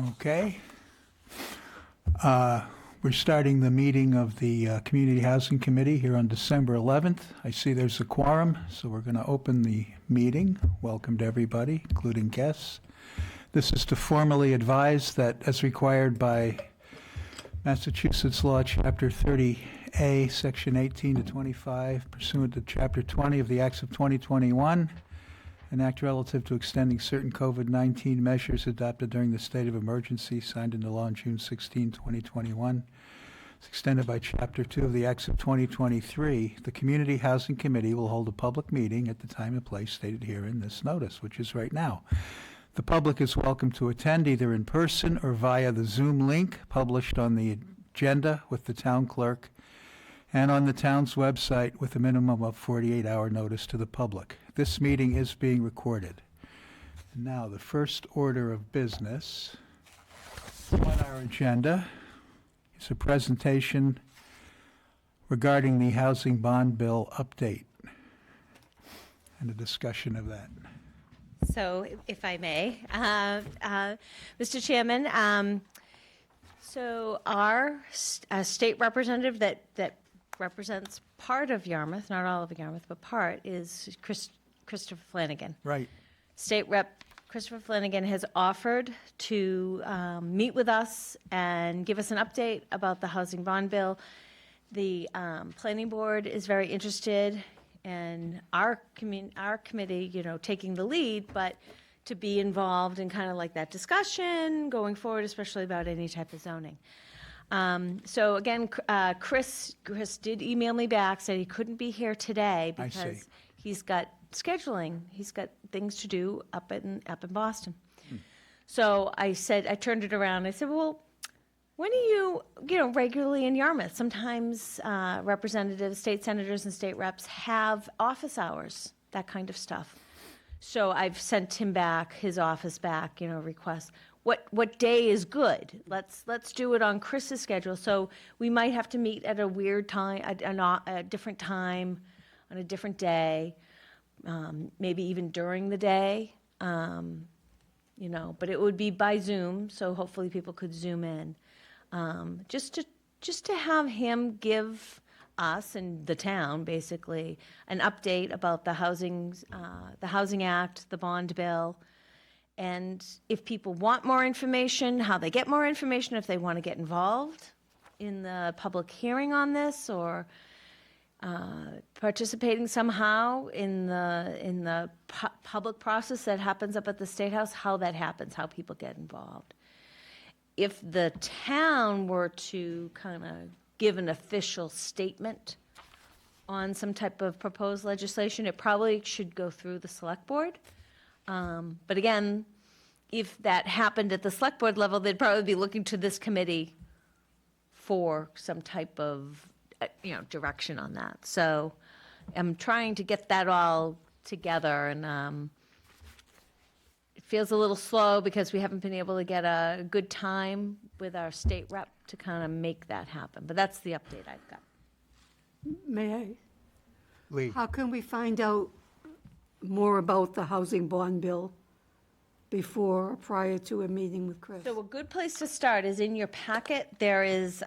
Okay. We're starting the meeting of the Community Housing Committee here on December 11th. I see there's a quorum, so we're going to open the meeting. Welcome to everybody, including guests. This is to formally advise that, as required by Massachusetts Law, Chapter 30A, Section 18 to 25, pursuant to Chapter 20 of the Acts of 2021, an act relative to extending certain COVID-19 measures adopted during the state of emergency signed into law on June 16, 2021. It's extended by Chapter 2 of the Acts of 2023. The Community Housing Committee will hold a public meeting at the time and place stated here in this notice, which is right now. The public is welcome to attend either in person or via the Zoom link published on the agenda with the town clerk and on the town's website with a minimum of 48-hour notice to the public. This meeting is being recorded. Now, the first order of business on our agenda is a presentation regarding the housing bond bill update and a discussion of that. So, if I may, Mr. Chairman, so our state representative that represents part of Yarmouth, not all of Yarmouth, but part, is Christopher Flanagan. Right. State Rep Christopher Flanagan has offered to meet with us and give us an update about the housing bond bill. The planning board is very interested in our committee, taking the lead, but to be involved in kind of like that discussion going forward, especially about any type of zoning. So again, Chris did email me back, said he couldn't be here today because he's got scheduling. He's got things to do up in Boston. So I turned it around. I said, well, when are you regularly in Yarmouth? Sometimes representatives, state senators and state reps have office hours, that kind of stuff. So I've sent him back, his office back, requests. What day is good? Let's do it on Chris's schedule. So we might have to meet at a weird time, a different time, on a different day, maybe even during the day, but it would be by Zoom, so hopefully people could Zoom in. Just to have him give us and the town basically an update about the Housing Act, the bond bill, and if people want more information, how they get more information, if they want to get involved in the public hearing on this or participating somehow in the public process that happens up at the State House, how that happens, how people get involved. If the town were to kind of give an official statement on some type of proposed legislation, it probably should go through the select board. But again, if that happened at the select board level, they'd probably be looking to this committee for some type of, direction on that. So I'm trying to get that all together, and it feels a little slow because we haven't been able to get a good time with our state rep to kind of make that happen. But that's the update I've got. May I? Lee. How can we find out more about the housing bond bill before or prior to a meeting with Chris? So a good place to start is in your packet. There is,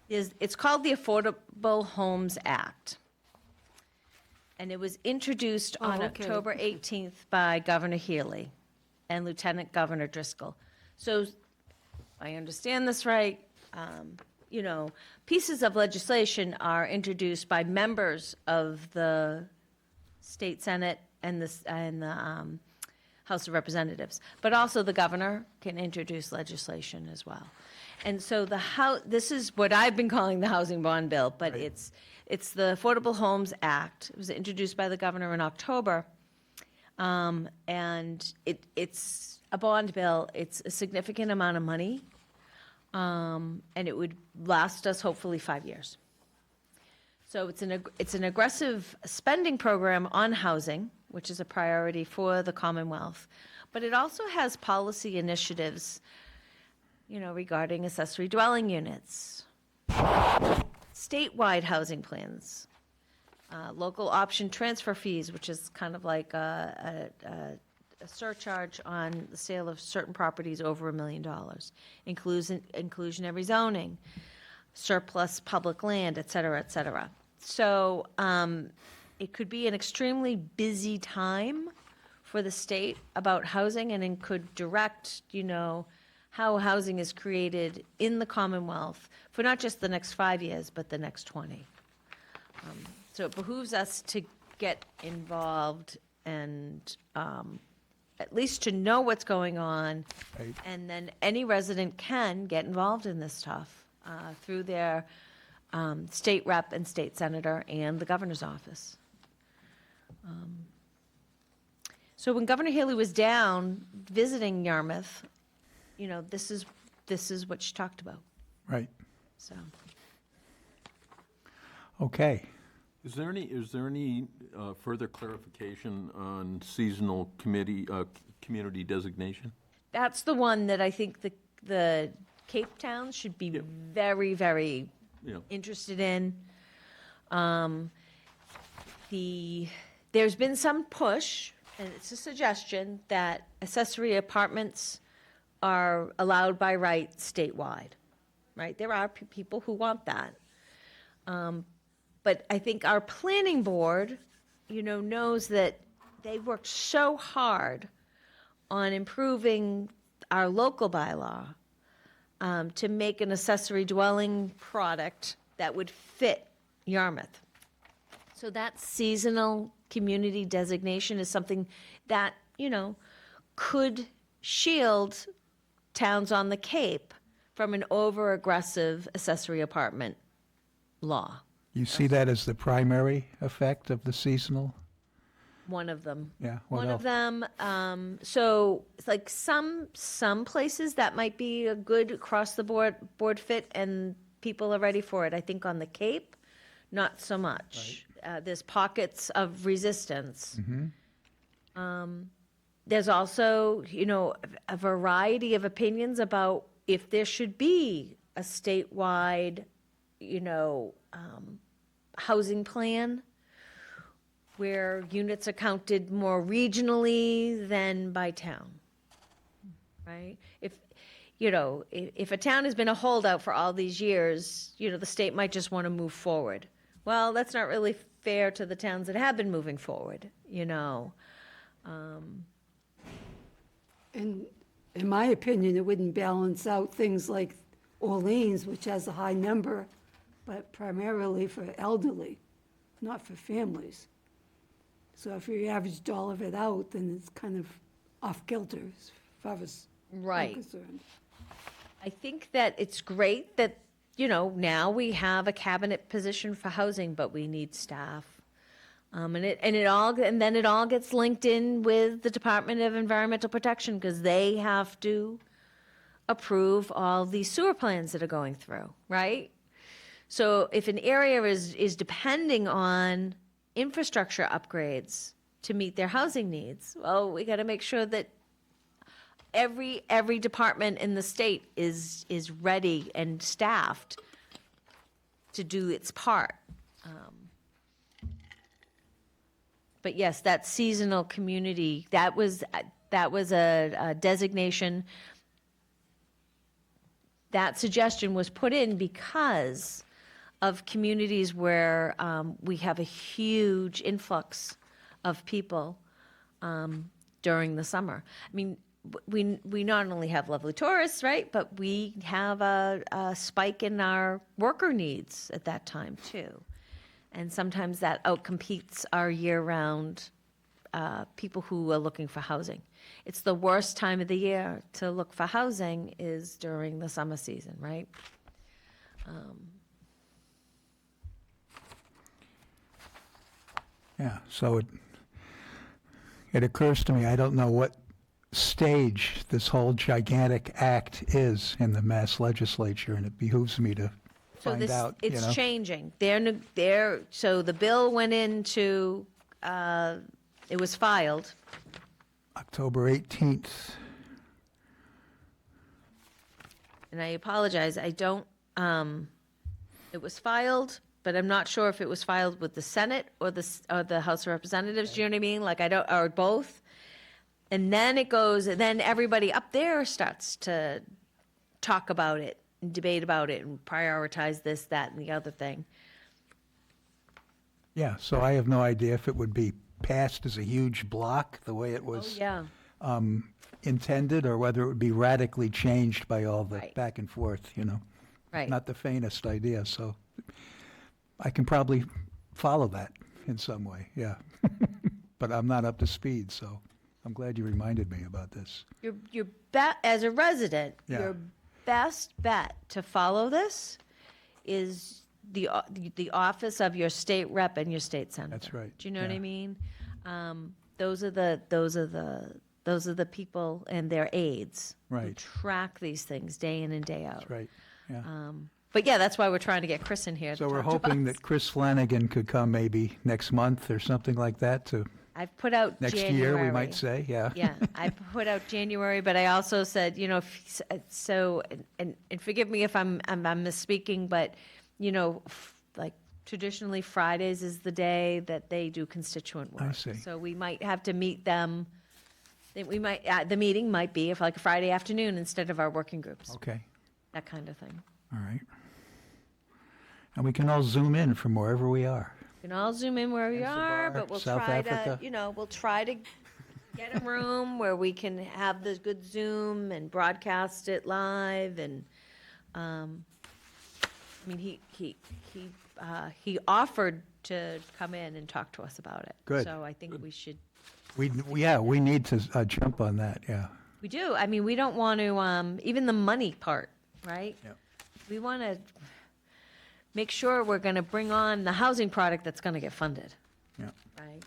it's called the Affordable Homes Act. And it was introduced on October 18th by Governor Healy and Lieutenant Governor Driscoll. So, if I understand this right, pieces of legislation are introduced by members of the state Senate and the House of Representatives, but also the governor can introduce legislation as well. And so this is what I've been calling the housing bond bill, but right. It's the Affordable Homes Act. It was introduced by the governor in October, and it's a bond bill. It's a significant amount of money. And it would last us hopefully 5 years. So it's an aggressive spending program on housing, which is a priority for the Commonwealth, but it also has policy initiatives, regarding accessory dwelling units, statewide housing plans, local option transfer fees, which is kind of like a a surcharge on the sale of certain properties over $1 million, inclusionary zoning, surplus public land, et cetera, et cetera. So it could be an extremely busy time for the state about housing, and it could direct, how housing is created in the Commonwealth for not just the next 5 years, but the next 20. So it behooves us to get involved and at least to know what's going on. Right. And then any resident can get involved in this stuff through their state rep and state senator and the governor's office. So when Governor Haley was down visiting Yarmouth, this is what she talked about, Right. so. Okay. Is there any further clarification on seasonal community designation? That's the one that I think the Cape Towns should be very, very Yeah. interested in. There's been some push, and it's a suggestion, that accessory apartments are allowed by right statewide, right? There are people who want that. But I think our planning board, knows that they worked so hard on improving our local bylaw to make an accessory dwelling product that would fit Yarmouth. So that seasonal community designation is something that, could shield towns on the Cape from an over-aggressive accessory apartment law. You see that as the primary effect of the seasonal? One of them. Yeah, what One of else? them, so it's like some places that might be a good across-the-board fit, and people are ready for it. I think on the Cape, not so much. There's pockets of resistance. There's also, a variety of opinions about if there should be a statewide, housing plan where units are counted more regionally than by town, right? If a town has been a holdout for all these years, the state might just want to move forward. Well, that's not really fair to the towns that have been moving forward, And in my opinion, it wouldn't balance out things like Orleans, which has a high number, but primarily for elderly, not for families. So if you averaged all of it out, then it's kind of off kilter as far as I'm Right. concerned. I think that it's great that, now we have a cabinet position for housing, but we need staff. And then it all gets linked in with the Department of Environmental Protection, because they have to approve all these sewer plans that are going through, right? So if an area is depending on infrastructure upgrades to meet their housing needs, well, we got to make sure that every department in the state is ready and staffed to do its part. But yes, that seasonal community, that was a designation. That suggestion was put in because of communities where we have a huge influx of people during the summer. I mean, we not only have lovely tourists, right, but we have a spike in our worker needs at that time too. And sometimes that outcompetes our year-round people who are looking for housing. It's the worst time of the year to look for housing is during the summer season, right? Yeah, so it occurs to me, I don't know what stage this whole gigantic act is in the Mass Legislature, and it behooves me to So find out, it's changing. So the bill went into, it was filed. October 18th. And I apologize, I don't, it was filed, but I'm not sure if it was filed with the Senate or the House of Representatives, do you know what I mean? Like, or both. And then then everybody up there starts to talk about it, and debate about it, and prioritize this, that, and the other thing. Yeah, so I have no idea if it would be passed as a huge block, the way it Oh, was yeah. intended, or whether it would be radically changed by all the Right. back and forth, you know? Right. Not the faintest idea, so I can probably follow that in some way, yeah. But I'm not up to speed, so I'm glad you reminded me about this. As a resident, Yeah. your best bet to follow this is the office of your state rep and your state senator. That's right, Do you know what yeah. I mean? Those are the people and their aides who Right. track these things day in and day out. That's right, yeah. But yeah, that's why we're trying to get Chris in here. So to we're talk to hoping us. that Chris Flanagan could come maybe next month or something like that to, I've put out next January. year, we might say, yeah. Yeah, I put out January, but I also said, and forgive me if I'm misspeaking, but, like traditionally Fridays is the day that they do constituent work. I see. So we might have to meet them, the meeting might be if like a Friday afternoon instead of our working groups, Okay, that kind of thing. all right. And we can all zoom in from wherever we are. We can all zoom in where we are, Zanzibar, but we'll South try Africa. we'll try to get a room where we can have the good Zoom and broadcast it live and, I mean, he offered to come in and talk to us about it. Good. So I think we should, We need to jump on that, yeah. we do. I mean, we don't want to, even the money part, right? Yep. We want to make sure we're going to bring on the housing product that's going to get funded, Yeah. right?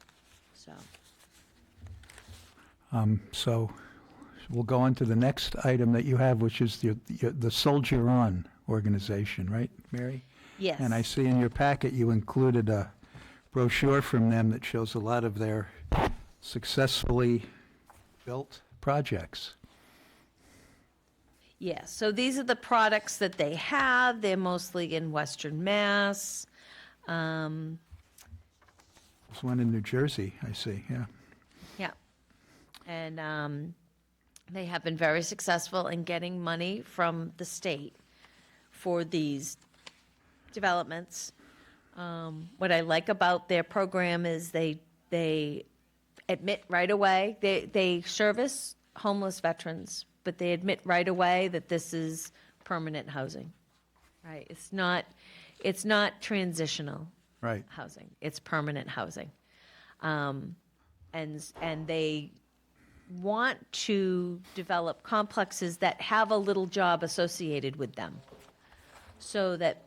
So. So we'll go on to the next item that you have, which is the Soldier On organization, right, Mary? Yes. And I see in your packet you included a brochure from them that shows a lot of their successfully built projects. Yes, so these are the products that they have. They're mostly in Western Mass. There's one in New Jersey, I see, yeah. Yeah. And they have been very successful in getting money from the state for these developments. What I like about their program is they admit right away, they service homeless veterans, but they admit right away that this is permanent housing, right? It's not transitional Right, housing, it's permanent housing. And they want to develop complexes that have a little job associated with them, so that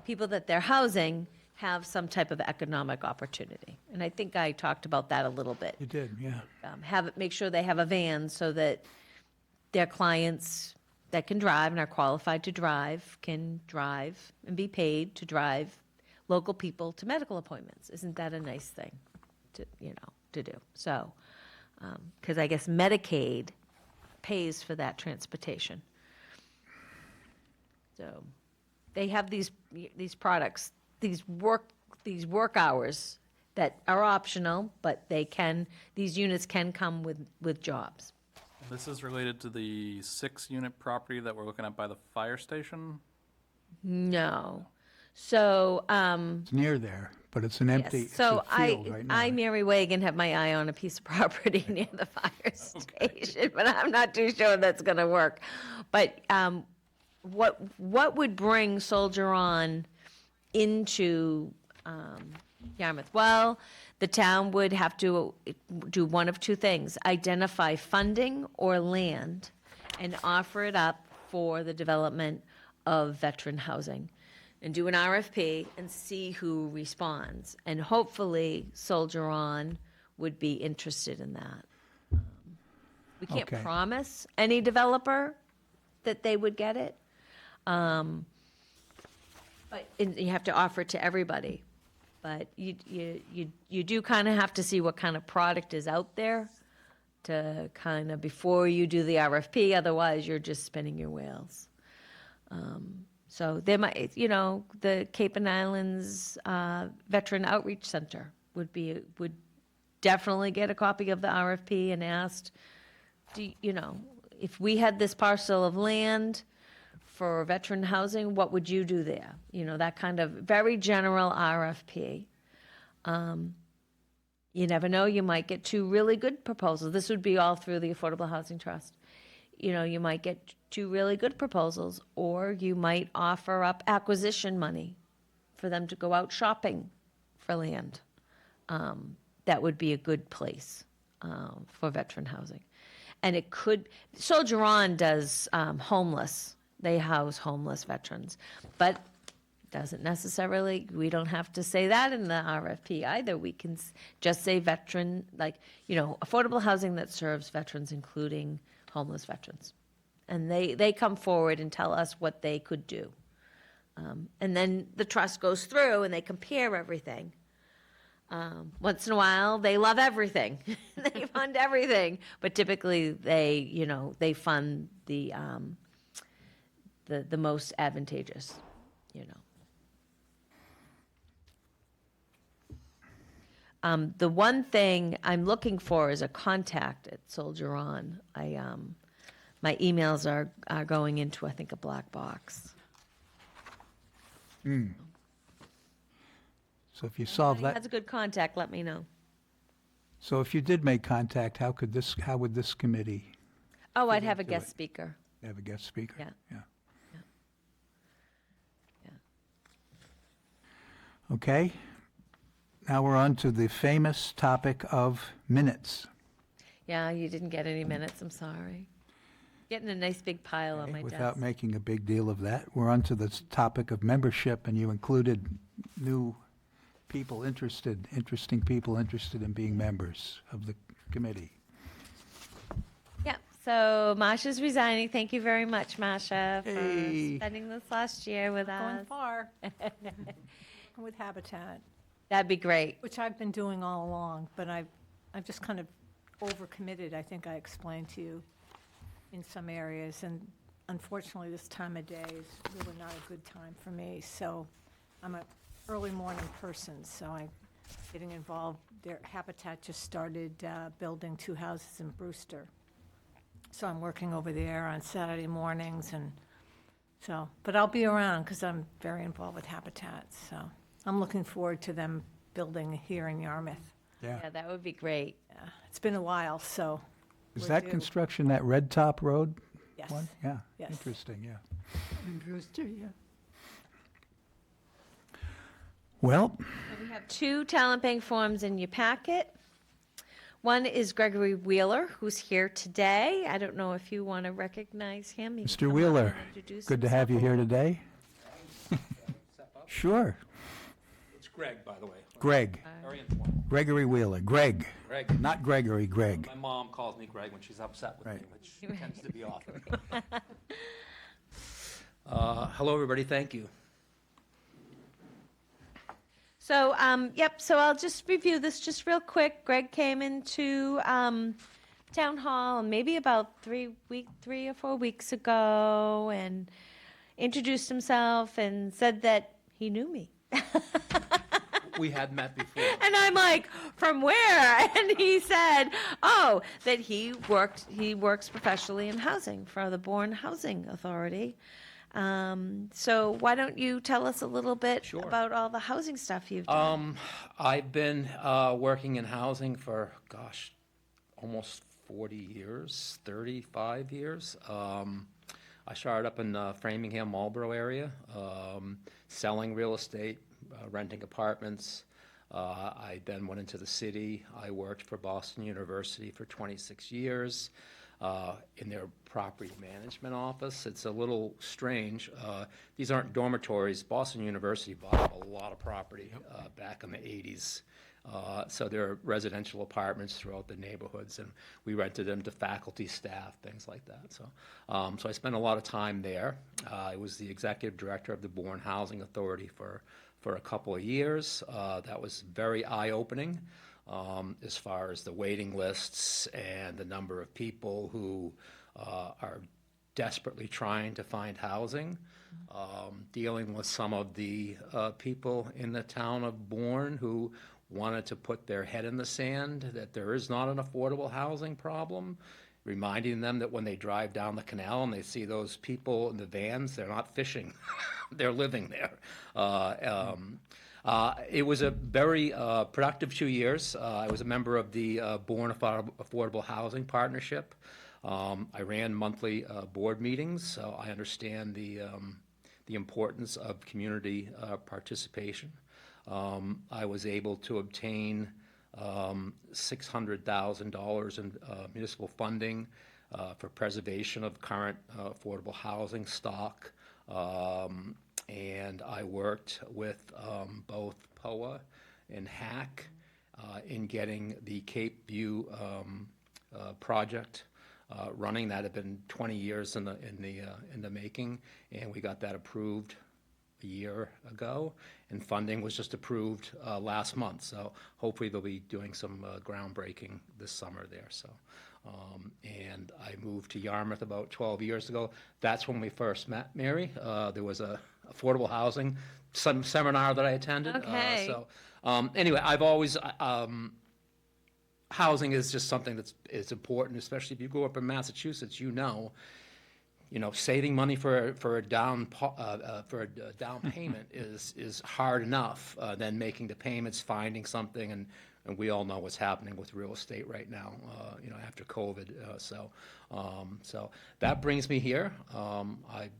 people that they're housing have some type of economic opportunity. And I think I talked about that a little bit. you did, yeah. Make sure they have a van so that their clients that can drive and are qualified to drive can drive and be paid to drive local people to medical appointments. Isn't that a nice thing to do? So, because I guess Medicaid pays for that transportation. So they have these products, these work hours that are optional, but these units can come with jobs. This is related to the 6-unit property that we're looking at by the fire station? No. So, It's near there, but it's an empty, yes. it's So a field right now. I, Mary Wagon, have my eye on a piece of property near the fire station, but I'm not too sure that's going to work. But what would bring Soldier On into Yarmouth? Well, the town would have to do one of two things: identify funding or land and offer it up for the development of veteran housing, and do an RFP and see who responds. And hopefully Soldier On would be interested in that. We can't Okay. promise any developer that they would get it. But you have to offer it to everybody. But you do kind of have to see what kind of product is out there to kind of, before you do the RFP, otherwise you're just spinning your wheels. So there might, the Cape and Islands Veteran Outreach Center would definitely get a copy of the RFP and asked, if we had this parcel of land for veteran housing, what would you do there? That kind of very general RFP. You never know, you might get two really good proposals. This would be all through the Affordable Housing Trust. You might get two really good proposals, or you might offer up acquisition money for them to go out shopping for land. That would be a good place for veteran housing. And it could, Soldier On does homeless. They house homeless veterans. But doesn't necessarily, we don't have to say that in the RFP either. We can just say veteran, affordable housing that serves veterans, including homeless veterans. And they come forward and tell us what they could do. And then the trust goes through and they compare everything. Once in a while, they love everything. They fund everything. But typically, they fund the most advantageous, The one thing I'm looking for is a contact at Soldier On. My emails are going into, I think, a black box. So if you solve If that, that's a good contact, let me know. so if you did make contact, how would this committee Oh, I'd have a into guest it. speaker. have a guest speaker? Yeah. Yeah. Yeah. Okay. Now we're on to the famous topic of minutes. Yeah, you didn't get any minutes, I'm sorry. Getting a nice big pile on my Without desk. making a big deal of that, we're on to the topic of membership, and you included new people interesting people interested in being members of the committee. Yeah, so Masha's resigning. Thank you very much, Masha, for Hey. spending this last year with Going us. far with Habitat, That'd be great. which I've been doing all along, but I've just kind of overcommitted, I think I explained to you, in some areas, and unfortunately, this time of day is really not a good time for me, so I'm an early morning person, so I'm getting involved. Their Habitat just started building 2 houses in Brewster, so I'm working over there on Saturday mornings, and so, but I'll be around, because I'm very involved with Habitat, so I'm looking forward to them building here in Yarmouth. Yeah, that would be great. Yeah, it's been a while, so, Is We're that due. construction, that Red Top Road yes. one? Yeah, Yes. interesting, yeah. In Brewster, yeah. Well, We have 2 talent bank forms in your packet. One is Gregory Wheeler, who's here today. I don't know if you want to recognize him. He can Mr. come up Wheeler, and introduce good to have you himself. here today. Sure. It's Greg, by the way. Greg, Very informal. Gregory Wheeler, Greg, Greg. not Gregory, Greg. My mom calls me Greg when she's upset with me, Right. which tends to be often. Hello, everybody. Thank you. So, so I'll just review this just real quick. Greg came into town hall maybe about 3 or 4 weeks ago and introduced himself and said that he knew me. We had met before. And I'm like, from where? And he said, oh, that he works professionally in housing for the Bourne Housing Authority. So why don't you tell us a little bit Sure. about all the housing stuff you've done? I've been working in housing for, almost 40 years, 35 years. I started up in the Framingham, Marlboro area, selling real estate, renting apartments. I then went into the city. I worked for Boston University for 26 years in their property management office. It's a little strange. These aren't dormitories. Boston University bought up a lot of property back in the 80s. So there are residential apartments throughout the neighborhoods, and we rented them to faculty, staff, things like that. So I spent a lot of time there. I was the executive director of the Bourne Housing Authority for a couple of years. That was very eye-opening as far as the waiting lists and the number of people who are desperately trying to find housing, dealing with some of the people in the town of Bourne who wanted to put their head in the sand, that there is not an affordable housing problem, reminding them that when they drive down the canal and they see those people in the vans, they're not fishing, they're living there. It was a very productive 2 years. I was a member of the Bourne Affordable Housing Partnership. I ran monthly board meetings, so I understand the importance of community participation. I was able to obtain $600,000 in municipal funding for preservation of current affordable housing stock. And I worked with both POA and HAC in getting the Cape View project running. That had been 20 years in the making, and we got that approved a year ago, and funding was just approved last month. So hopefully they'll be doing some groundbreaking this summer there. So, and I moved to Yarmouth about 12 years ago. That's when we first met, Mary. There was a affordable housing some seminar that I attended. Okay. Anyway, I've always housing is just something is important, especially if you grew up in Massachusetts. Saving money for a down payment is hard enough. Then making the payments, finding something, and we all know what's happening with real estate right now. After COVID. So that brings me here. I've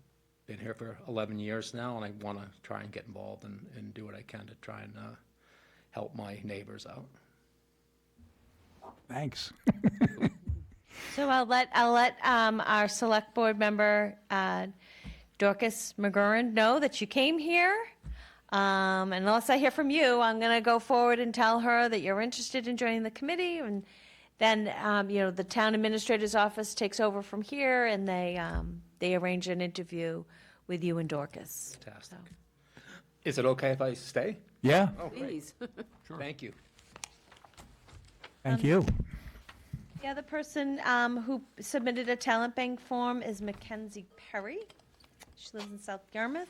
been here for 11 years now, and I want to try and get involved and do what I can to try and help my neighbors out. Thanks. So I'll let our select board member, Dorcas McGurran, know that you came here. And unless I hear from you, I'm going to go forward and tell her that you're interested in joining the committee. And then, the town administrator's office takes over from here, and they arrange an interview with you and Dorcas. Fantastic. Is it okay if I stay? Yeah, Oh, great. Please. Thank you. thank you. The other person who submitted a talent bank form is Mackenzie Perry. She lives in South Yarmouth.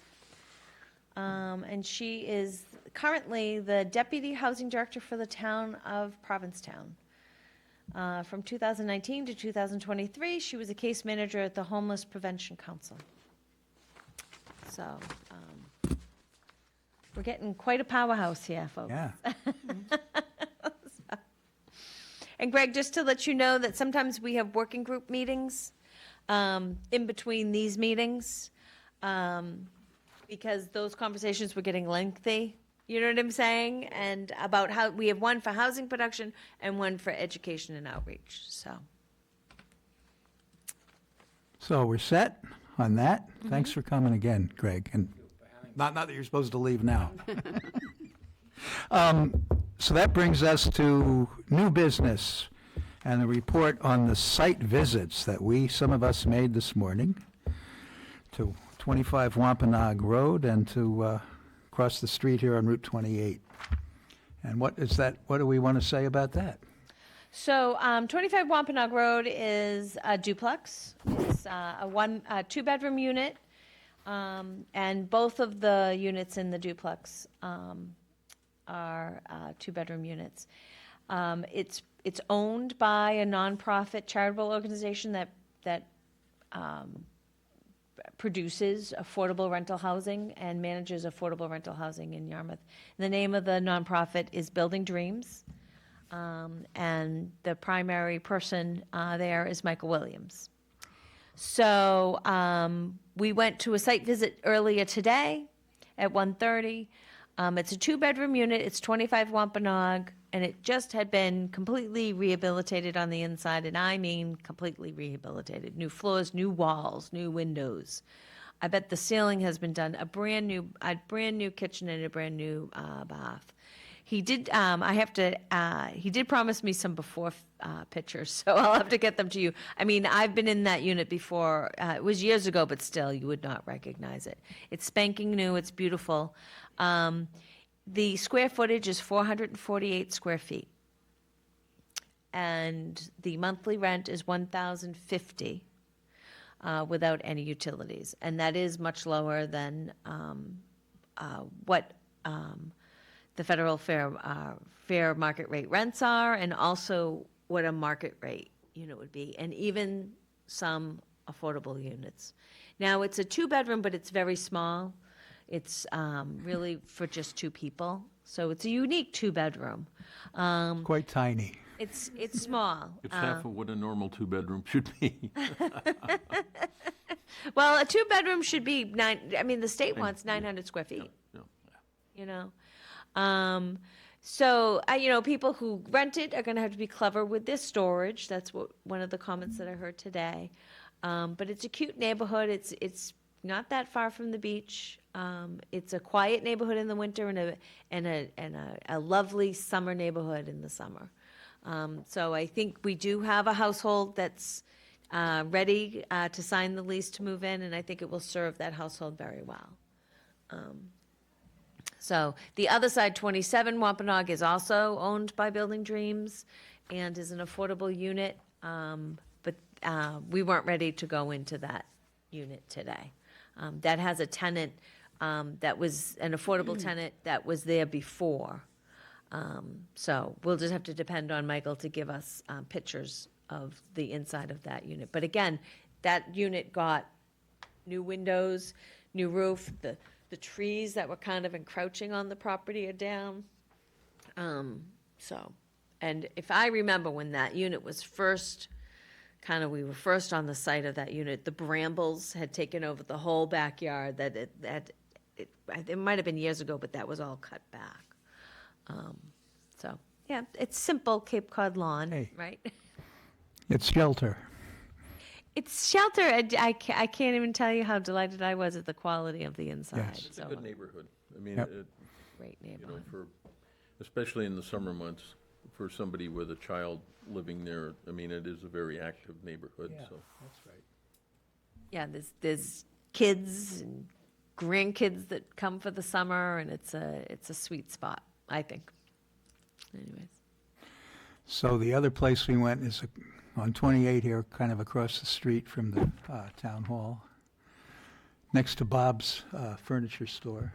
And she is currently the Deputy Housing Director for the town of Provincetown. From 2019 to 2023, she was a case manager at the Homeless Prevention Council. So we're getting quite a powerhouse here, folks. Yeah. And Greg, just to let you know that sometimes we have working group meetings in between these meetings because those conversations were getting lengthy. You know what I'm saying? And about how we have one for housing production and one for education and outreach. So we're set on that. Thanks for coming again, Greg. And not that you're supposed to leave now. So that brings us to new business and the report on the site visits that some of us made this morning to 25 Wampanoag Road and to across the street here on Route 28. And what do we want to say about that? So 25 Wampanoag Road is a duplex. It's a two-bedroom unit, and both of the units in the duplex are two-bedroom units. It's owned by a nonprofit charitable organization that produces affordable rental housing and manages affordable rental housing in Yarmouth. And the name of the nonprofit is Building Dreams, and the primary person there is Michael Williams. So we went to a site visit earlier today at 1:30. It's a two-bedroom unit. It's 25 Wampanoag, and it just had been completely rehabilitated on the inside, and I mean completely rehabilitated. New floors, new walls, new windows. I bet the ceiling has been done. A brand new kitchen and a brand new bath. He did. He did promise me some before pictures, so I'll have to get them to you. I mean, I've been in that unit before. It was years ago, but still, you would not recognize it. It's spanking new. It's beautiful. The square footage is 448 square feet, and the monthly rent is $1,050 without any utilities, and that is much lower than what the federal fair market rate rents are, and also what a market rate unit would be, and even some affordable units. Now, it's a two-bedroom, but it's very small. It's really for just two people, so it's a unique two-bedroom. Quite tiny. It's small. It's half of what a normal two-bedroom should be. Well, a two-bedroom should be the state wants 900 square feet. Yeah. You know? So, people who rent it are gonna have to be clever with their storage. That's one of the comments that I heard today. But it's a cute neighborhood. It's not that far from the beach. It's a quiet neighborhood in the winter and a lovely summer neighborhood in the summer. So I think we do have a household that's ready to sign the lease to move in, and I think it will serve that household very well. So the other side, 27 Wampanoag, is also owned by Building Dreams and is an affordable unit, but we weren't ready to go into that unit today. That has a tenant that was an affordable tenant that was there before. So we'll just have to depend on Michael to give us pictures of the inside of that unit. But again, that unit got new windows, new roof, the trees that were kind of encroaching on the property are down. And if I remember when that unit was first, we were first on the site of that unit, the brambles had taken over the whole backyard, it might have been years ago, but that was all cut back. So, yeah, it's simple Cape Cod lawn, Hey. right? It's shelter. It's shelter. I can't even tell you how delighted I was at the quality of the inside. Yes. It's a good neighborhood. I mean, Yep. Great you know, neighborhood. especially in the summer months, for somebody with a child living there, I mean, it is a very active neighborhood, so. That's right. Yeah, there's kids and grandkids that come for the summer, and it's a sweet spot, I think. Anyways. So the other place we went is on 28 here, kind of across the street from the town hall, next to Bob's Furniture Store,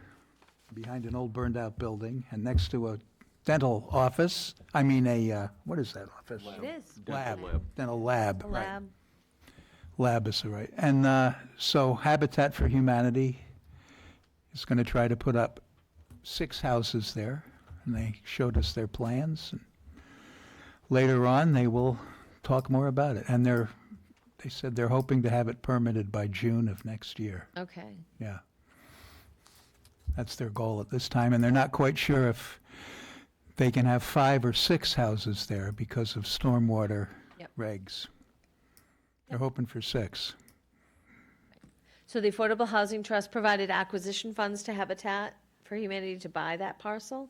behind an old burned-out building, and next to a dental office. What is that office? It is. Lab. Dental lab. Dental lab. A right. lab. Lab is the right. And so Habitat for Humanity is going to try to put up 6 houses there, and they showed us their plans. And later on, they will talk more about it. And they said they're hoping to have it permitted by June of next year. Okay. Yeah. That's their goal at this time, and they're not quite sure if they can have 5 or 6 houses there because of stormwater Yep. regs. They're hoping for 6. So the Affordable Housing Trust provided acquisition funds to Habitat for Humanity to buy that parcel.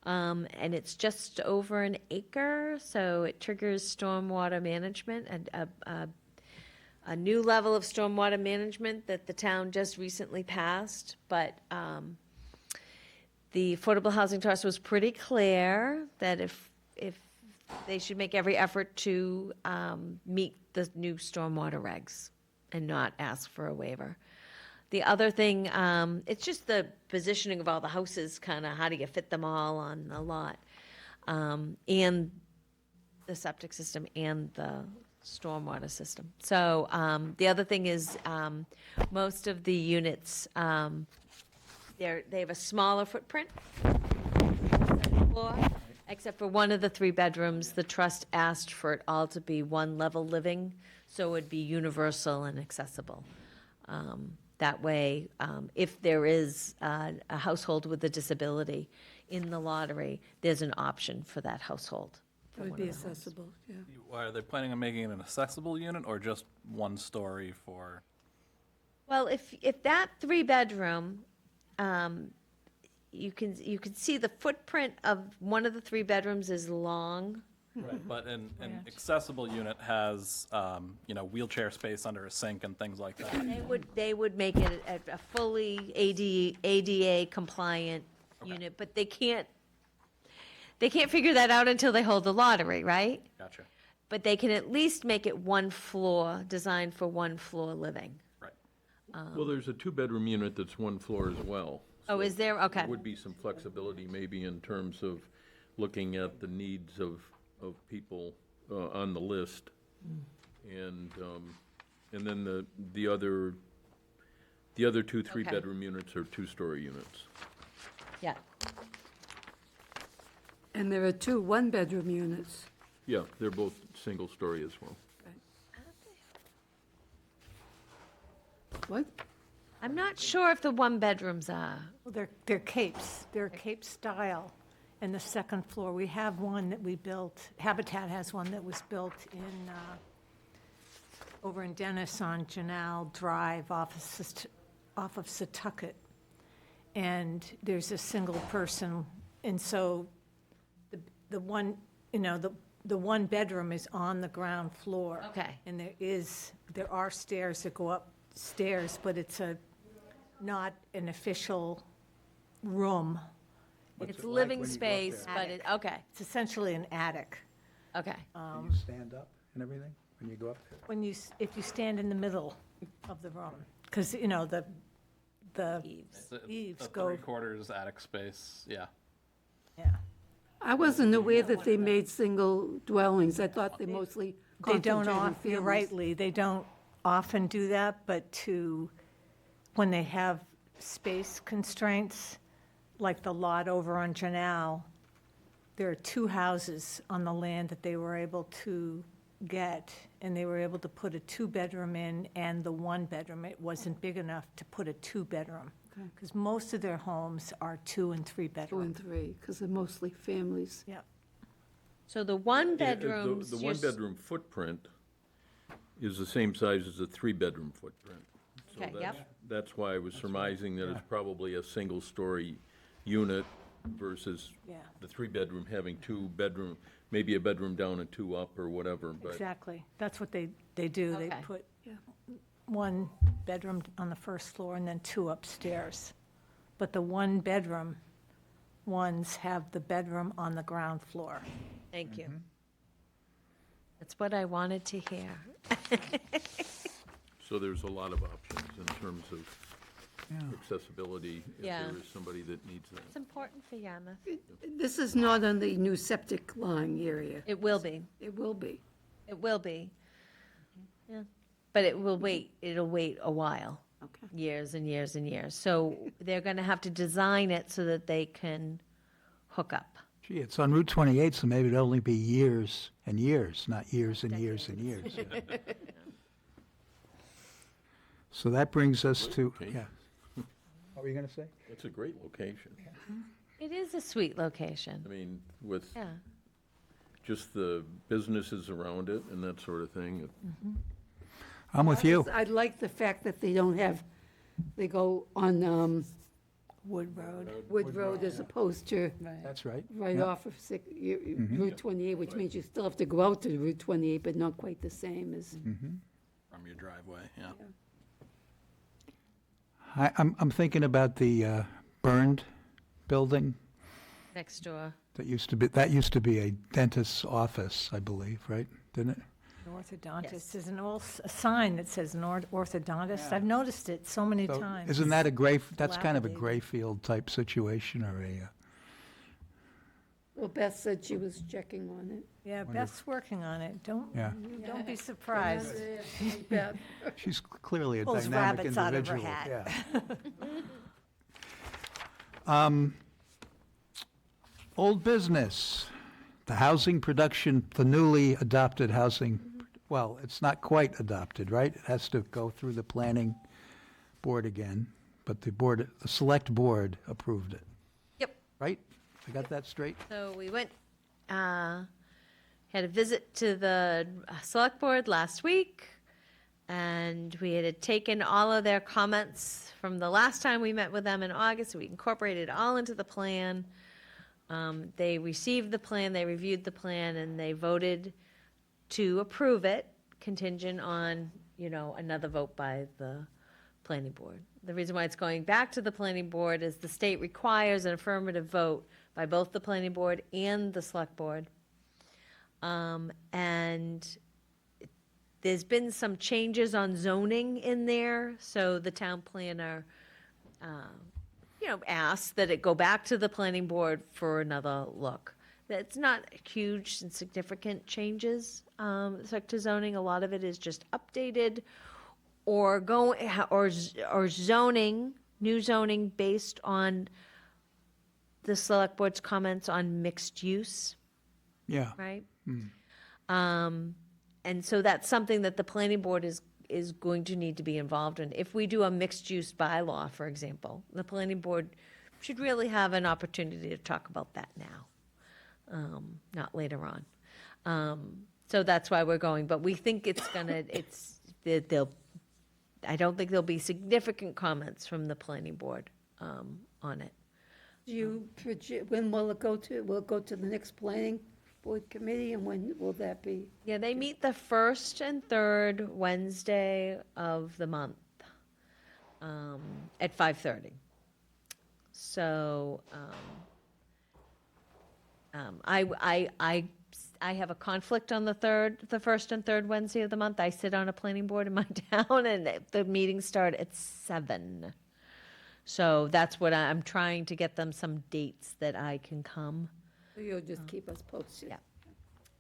And it's just over an acre, so it triggers stormwater management, and a new level of stormwater management that the town just recently passed. But the Affordable Housing Trust was pretty clear that if they should make every effort to meet the new stormwater regs and not ask for a waiver. The other thing, it's just the positioning of all the houses, kind of how do you fit them all on a lot? And the septic system and the stormwater system. So the other thing is most of the units, they have a smaller footprint floor, except for one of the 3 bedrooms. The trust asked for it all to be one-level living, so it would be universal and accessible. That way, if there is a household with a disability in the lottery, there's an option for that household. It would be accessible, yeah. Are they planning on making it an accessible unit or just one story for? Well, if that 3-bedroom, you can see the footprint of one of the 3 bedrooms is long. Right. But an accessible unit has, wheelchair space under a sink and things like that. They would make it a fully ADA compliant unit, but they can't figure that out until they hold the lottery, right? Gotcha. But they can at least make it one floor, designed for one floor living. Right. Well, there's a 2-bedroom unit that's 1 floor as well, Oh, So is there? Okay. There would be some flexibility maybe in terms of looking at the needs of people on the list. And then the other two three-bedroom units are two-story units. Yeah. And there are 2 one-bedroom units. Yeah, they're both single-story as well. What? I'm not sure if the one-bedrooms are. Well, they're capes, they're cape style. And the second floor, we have one that we built, Habitat has one that was built in, over in Dennis on Janelle Drive off of Setauket. And there's a single person, and so the one, the one bedroom is on the ground floor. Okay. And there are stairs that go upstairs, but it's not an official room. It's living space, but it, okay, It's essentially an attic. okay. Can you stand up and everything when you go up there? If you stand in the middle of the room, because, the Eaves. eaves The go, three-quarters attic space, yeah. yeah. I wasn't aware that they made single dwellings. I thought they mostly They don't, concentrated you're families. right, Lee, they don't often do that, but when they have space constraints, like the lot over on Janelle, there are 2 houses on the land that they were able to get, and they were able to put a 2-bedroom in and the 1-bedroom. It wasn't big enough to put a 2-bedroom, because most of their homes are 2 and 3 2 bedroom. and 3, because they're mostly families. Yeah, So the Yeah, one-bedrooms. The one-bedroom footprint is the same size as the three-bedroom footprint. So Okay, that's- yep. That's why I was surmising that it's probably a single-story unit versus Yeah. the three-bedroom having maybe a bedroom down and 2 up or whatever, but. exactly. That's what they do. They Okay. put 1 bedroom on the first floor and then 2 upstairs. But the 1-bedroom ones have the bedroom on the ground floor. Thank you. That's what I wanted to hear. So there's a lot of options in terms of accessibility if Yeah. there is somebody that needs that. It's important for Yarmouth. This is not on the new septic line area. It will be. It will be. It will be. Yeah. But it'll wait a while, Okay. years and years and years. So they're going to have to design it so that they can hook up. Gee, it's on Route 28, so maybe it'll only be years and years, not years and years and years. So that brings us to, Okay. yeah. What were you going to say? It's a great location. It is a sweet location. I mean, with Yeah. just the businesses around it and that sort of thing. I'm with you. I like the fact that they don't have, they go on Wood Road. Wood Road as opposed to That's right. right Yeah. off of Route 28, which means you still have to go out to Route 28, but not quite the same as. From your driveway, yeah. I'm thinking about the burned building Next door. that used to be a dentist's office, I believe, right? Didn't it? An orthodontist. Yes. There's a sign that says an orthodontist. I've noticed it so many So times. Isn't that that's kind of a Dilapidated. gray field type situation or a, Well, Beth said she was checking on it. Yeah, Beth's working on it. Don't be surprised. Beth. she's clearly a Pulls dynamic rabbits out of her individual. hat. Yeah. Old business, the housing production, the newly adopted housing, well, it's not quite adopted, right? It has to go through the planning board again, but the select board approved it, Yep. right? I got that straight? So we went, had a visit to the select board last week, and we had taken all of their comments from the last time we met with them in August. We incorporated it all into the plan. They received the plan, they reviewed the plan, and they voted to approve it contingent on, another vote by the planning board. The reason why it's going back to the planning board is the state requires an affirmative vote by both the planning board and the select board. And there's been some changes on zoning in there, so the town planner, ask that it go back to the planning board for another look. It's not huge and significant changes, like to zoning. A lot of it is just updated or or zoning, new zoning based on the select board's comments on mixed use, Yeah, right? And so that's something that the planning board is going to need to be involved in. If we do a mixed-use bylaw, for example, the planning board should really have an opportunity to talk about that now, not later on. So that's why we're going, but we think I don't think there'll be significant comments from the planning board on it. Do you project, when will it go to the next planning board committee, and when will that be? Yeah, they meet the first and third Wednesday of the month at 5:30. So I have a conflict on the first and third Wednesday of the month. I sit on a planning board in my town, and the meetings start at 7. So that's what I'm trying to get them some dates that I can come. You'll just keep us posted? Yeah.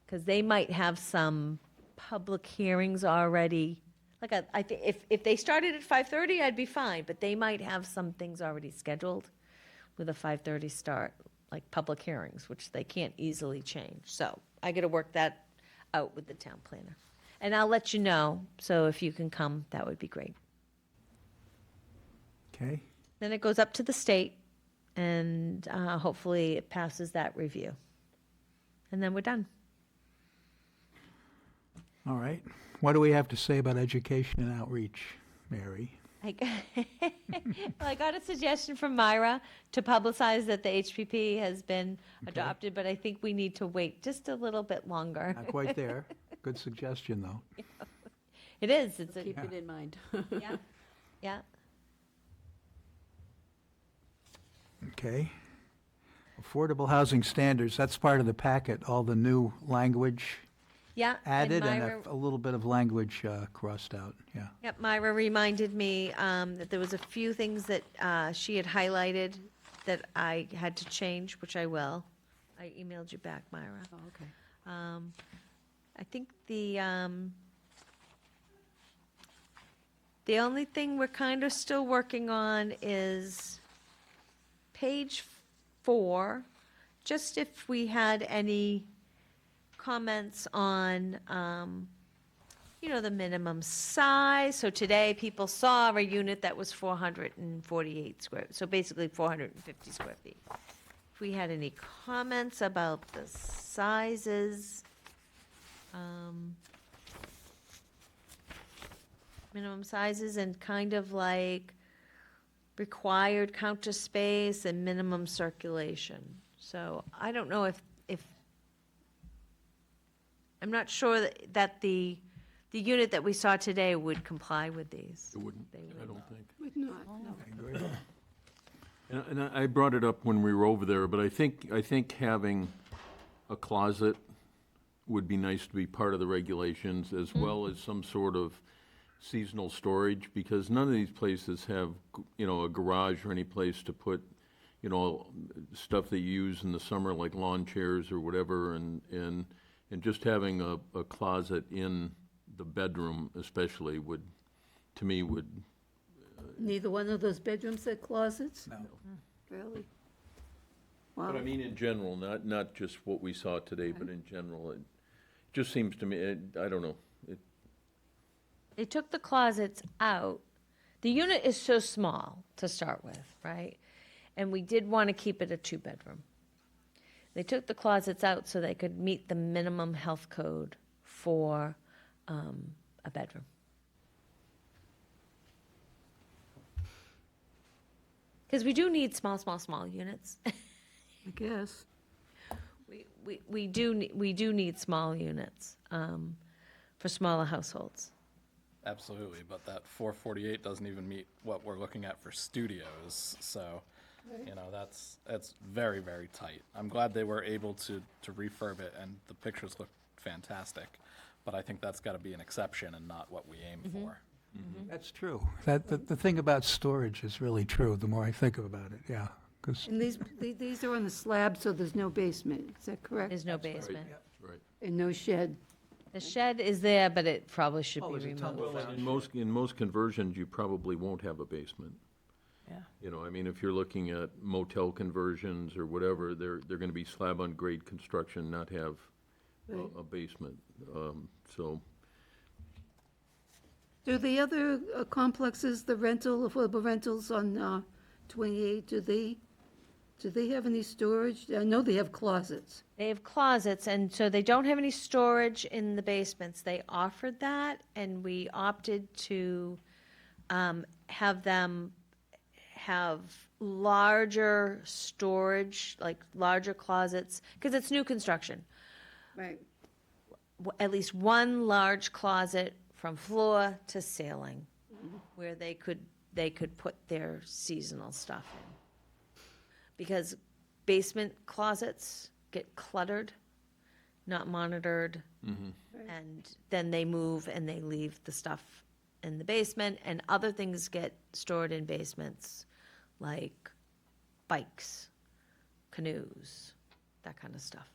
Because they might have some public hearings already. Like, if they started at 5:30, I'd be fine, but they might have some things already scheduled with a 5:30 start, like public hearings, which they can't easily change. So I got to work that out with the town planner. And I'll let you know, so if you can come, that would be great. okay. Then it goes up to the state, and hopefully it passes that review. And then we're done. All right. What do we have to say about education and outreach, Mary? I got a suggestion from Myra to publicize that the HPP has been adopted, but I think we need to wait just a little bit longer. Not quite there. Good suggestion, though. It is, it's Keep it in mind. yeah, yeah. Okay. Affordable housing standards, that's part of the packet, all the new language Yeah. added and Myra- a little bit of language crossed out, yeah. Yep, Myra reminded me that there was a few things that she had highlighted that I had to change, which I will. I emailed you back, Myra. Oh, okay. I think the only thing we're kind of still working on is page 4, just if we had any comments on, the minimum size. So today, people saw a unit that was 448 so basically 450 square feet. If we had any comments about the sizes, minimum sizes and kind of like required counter space and minimum circulation. So I don't know if I'm not sure that the unit that we saw today would comply with these. It wouldn't, They I would don't think. Would not, no. And I brought it up when we were over there, but I think having a closet would be nice to be part of the regulations, as well as some sort of seasonal storage, because none of these places have, a garage or any place to put, stuff that you use in the summer, like lawn chairs or whatever, and just having a closet in the bedroom especially would, to me, would, Neither one of those bedrooms had closets? No. Really? but Wow. I mean in general, not just what we saw today, but in general, it just seems to me, I don't know, They took the closets out. The unit is so small to start with, right? And we did want to keep it a 2-bedroom. They took the closets out so they could meet the minimum health code for a bedroom. Because we do need small units. I guess. We do need small units for smaller households. Absolutely, but that 448 doesn't even meet what we're looking at for studios, so, that's very, very tight. I'm glad they were able to refurb it, and the pictures look fantastic, but I think that's gotta be an exception and not what we aim for. That's true. The thing about storage is really true, the more I think about it, yeah. 'Cause And these are on the slab, so there's no basement, is that correct? There's no basement. Right. And no shed? The shed is there, but it probably should Oh, be is it removed. tumble? In most conversions, you probably won't have a basement. Yeah. You know, I mean, if you're looking at motel conversions or whatever, they're gonna be slab on grade construction, not have Right. a basement. So, Do the other complexes, the affordable rentals on 28, do they have any storage? I know they have closets. They have closets, and so they don't have any storage in the basements. They offered that, and we opted to have them have larger storage, like larger closets, because it's new construction. Right. At least one large closet from floor to ceiling, where they could put their seasonal stuff in. Because basement closets get cluttered, not monitored, and then they move and they leave the stuff in the basement, and other things get stored in basements, like bikes, canoes, that kind of stuff.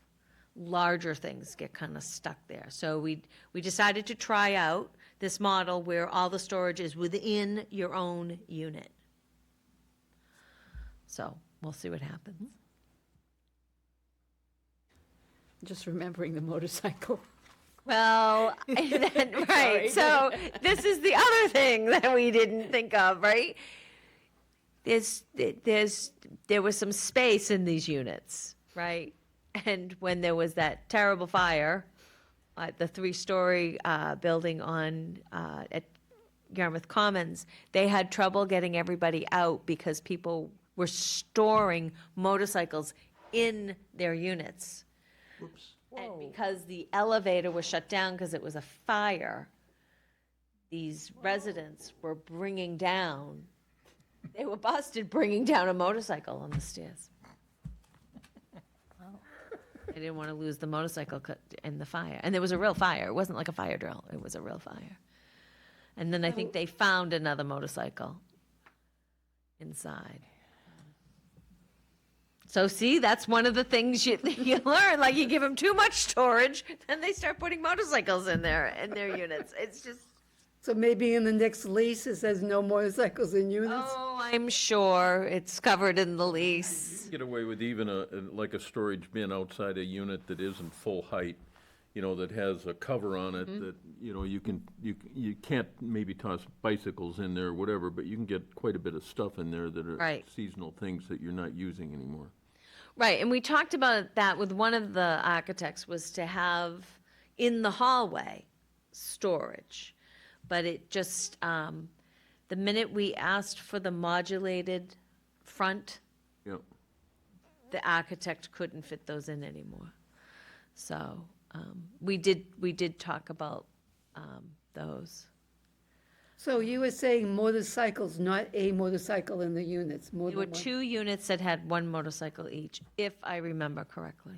Larger things get kind of stuck there. So we decided to try out this model where all the storage is within your own unit. So we'll see what happens. Just remembering the motorcycle. Well, right, so this is the other thing that we didn't think of, right? There was some space in these units, right? And when there was that terrible fire at the 3-story building at Yarmouth Commons, they had trouble getting everybody out because people were storing motorcycles in their units. And because the elevator was shut down because it was a fire, these residents were they were busted bringing down a motorcycle on the stairs. They didn't want to lose the motorcycle in the fire. And there was a real fire. It wasn't like a fire drill. It was a real fire. And then I think they found another motorcycle inside. So see, that's one of the things you learn. Like, you give them too much storage, then they start putting motorcycles in their units. It's just, So maybe in the next lease, it says no motorcycles in units? oh, I'm sure it's covered in the lease. get away with even like a storage bin outside a unit that isn't full height, you know, that has a cover on it that, you know, you can't maybe toss bicycles in there or whatever, but you can get quite a bit of stuff in there that are Right. seasonal things that you're not using anymore. Right, and we talked about that with one of the architects, was to have in the hallway storage. But it just, the minute we asked for the modulated front, Yep. the architect couldn't fit those in anymore. So we did talk about those. So you were saying motorcycles, not a motorcycle in the units, more There were than one? 2 units that had 1 motorcycle each, if I remember correctly.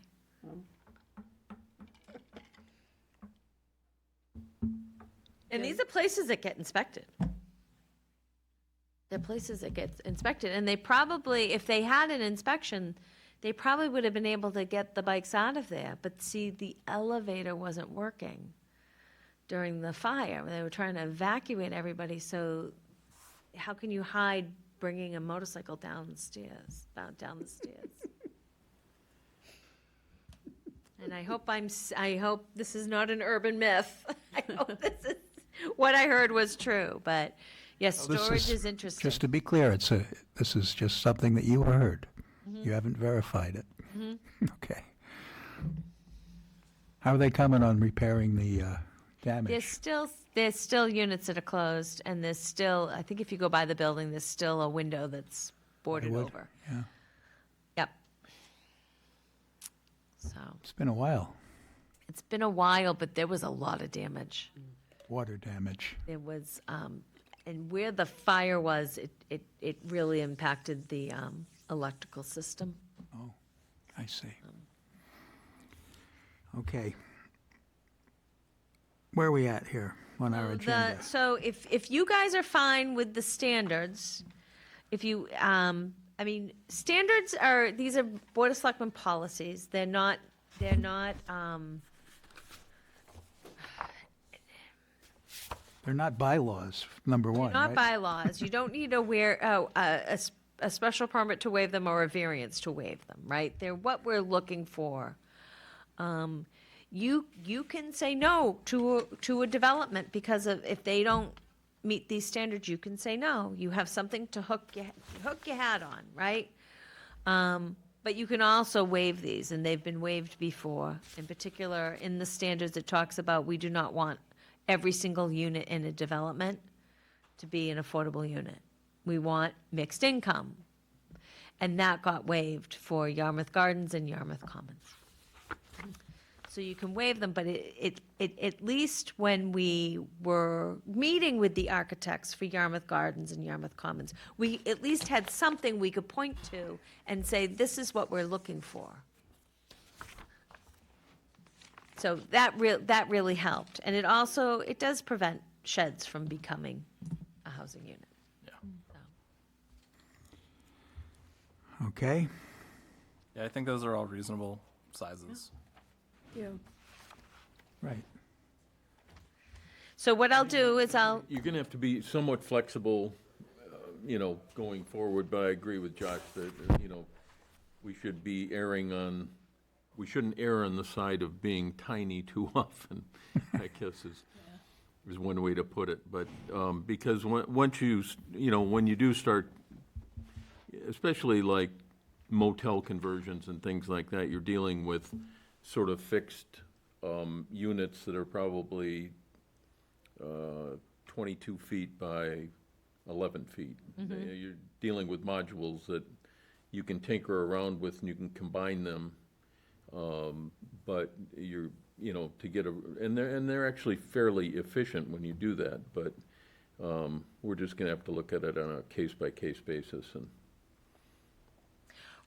And these are places that get inspected. They're places that get inspected, and they probably, if they had an inspection, they probably would have been able to get the bikes out of there. But see, the elevator wasn't working during the fire. They were trying to evacuate everybody, so how can you hide bringing a motorcycle down the stairs, down the stairs? And I hope this is not an urban myth. I hope this is, what I heard was true, but yes, Well, this storage is interesting. Just to be clear, this is just something that you heard. You haven't verified it. Okay. How are they coming on repairing the damage? There's still units that are closed, and there's still, I think if you go by the building, there's still a window that's boarded Plywood? over. Yeah, Yep. So, it's been a while. it's been a while, but there was a lot of damage. Water damage. There was, and where the fire was, it really impacted the electrical system. Oh, I see. Okay. Where are we at here? on our agenda. So if you guys are fine with the standards, if you, I mean, standards are, these are Board of Selectmen policies. They're not, They're not bylaws, number one, not right? bylaws. You don't need a special permit to waive them or a variance to waive them, right? They're what we're looking for. You can say no to a development because of, if they don't meet these standards, you can say no. You have something to hook your hat on, right? But you can also waive these, and they've been waived before. In particular, in the standards, it talks about we do not want every single unit in a development to be an affordable unit. We want mixed income. And that got waived for Yarmouth Gardens and Yarmouth Commons. So you can waive them, but it at least when we were meeting with the architects for Yarmouth Gardens and Yarmouth Commons, we at least had something we could point to and say, this is what we're looking for. So that really helped. And it also, it does prevent sheds from becoming a housing unit. Okay, Yeah, I think those are all reasonable sizes. Yeah. right. So what I'll do is You're gonna have to be somewhat flexible, going forward, but I agree with Josh that, we should be we shouldn't err on the side of being tiny too often, I guess is one way to put it. But, because once when you do start, especially like motel conversions and things like that, you're dealing with sort of fixed units that are probably 22 feet by 11 feet. You're dealing with modules that you can tinker around with and you can combine them, but to get and they're actually fairly efficient when you do that. But we're just going to have to look at it on a case-by-case basis. And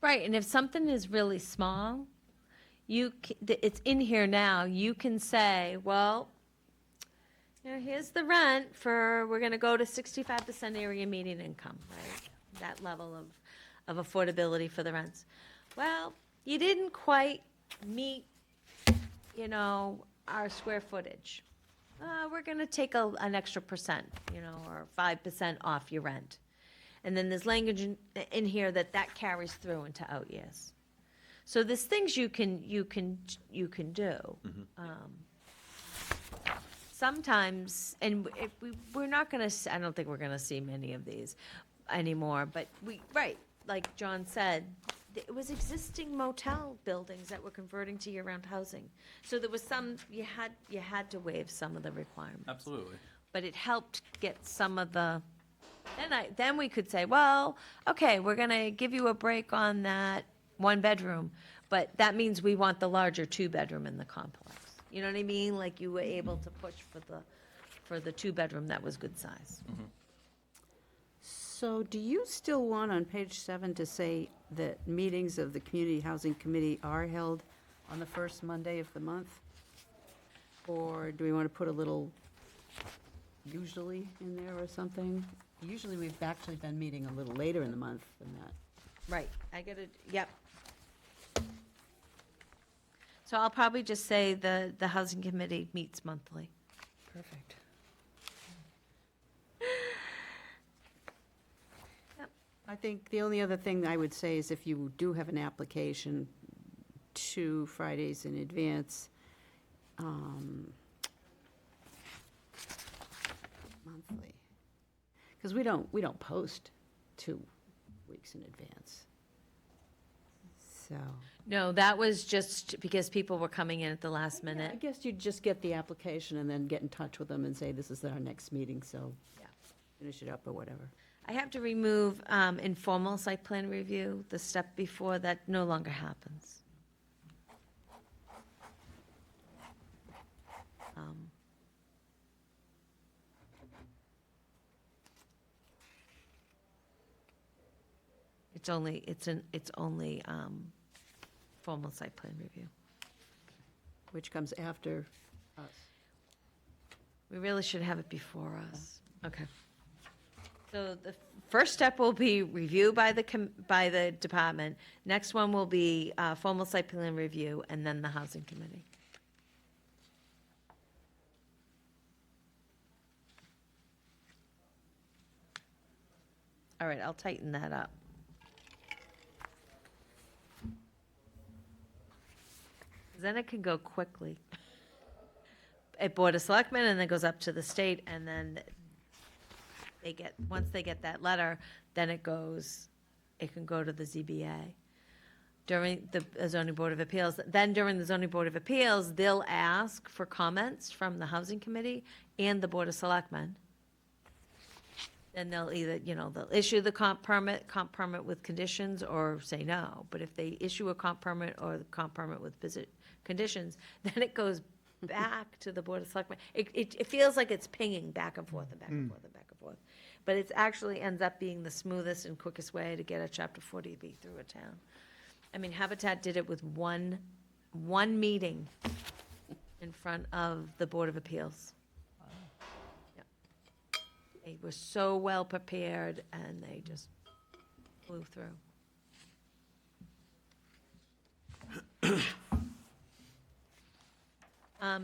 right, and if something is really small, it's in here now, you can say, well, here's the rent we're gonna go to 65% area median income, right? That level of affordability for the rents. Well, you didn't quite meet, our square footage. We're gonna take an extra percent, or 5% off your rent. And then there's language in here that carries through into out years. So there's things you can do. Sometimes, and we're not going to, I don't think we're going to see many of these anymore, but like John said, it was existing motel buildings that were converting to year-round housing. So there was you had to waive some of the requirements. Absolutely. But it helped get some of the, then we could say, well, okay, we're going to give you a break on that one bedroom, but that means we want the larger two-bedroom in the complex. You know what I mean? Like you were able to push for the two-bedroom that was good size. So do you still want on page 7 to say that meetings of the Community Housing Committee are held on the first Monday of the month? Or do we want to put a little usually in there or something? Usually we've actually been meeting a little later in the month than that. Right, yep. So I'll probably just say the housing committee meets monthly. Perfect. I think the only other thing I would say is if you do have an application 2 Fridays in advance, monthly, because we don't post 2 weeks in advance. So. No, that was just because people were coming in at the last I minute. guess you'd just get the application and then get in touch with them and say, this is our next meeting, so Yeah. finish it up or whatever. I have to remove informal site plan review, the step before that no longer happens. It's only formal site plan review. Which comes after us. We really should have it before us. Okay. So the first step will be review by by the department. Next one will be formal site plan review, and then the housing committee. All right, I'll tighten that up. Then it can go quickly. At Board of Selectmen, and then goes up to the state, and then they get, once they get that letter, then it can go to the ZBA. During the zoning board of appeals, then during the zoning board of appeals, they'll ask for comments from the housing committee and the Board of Selectmen. Then they'll either, they'll issue the comp permit with conditions, or say no. But if they issue a comp permit or the comp permit with conditions, then it goes back to the Board of Selectmen. It feels like it's pinging back and forth and back and forth and back and forth. But it actually ends up being the smoothest and quickest way to get a Chapter 40B through a town. I mean, Habitat did it with one meeting in front of the Board of Appeals. Yeah. They were so well prepared, and they just flew through.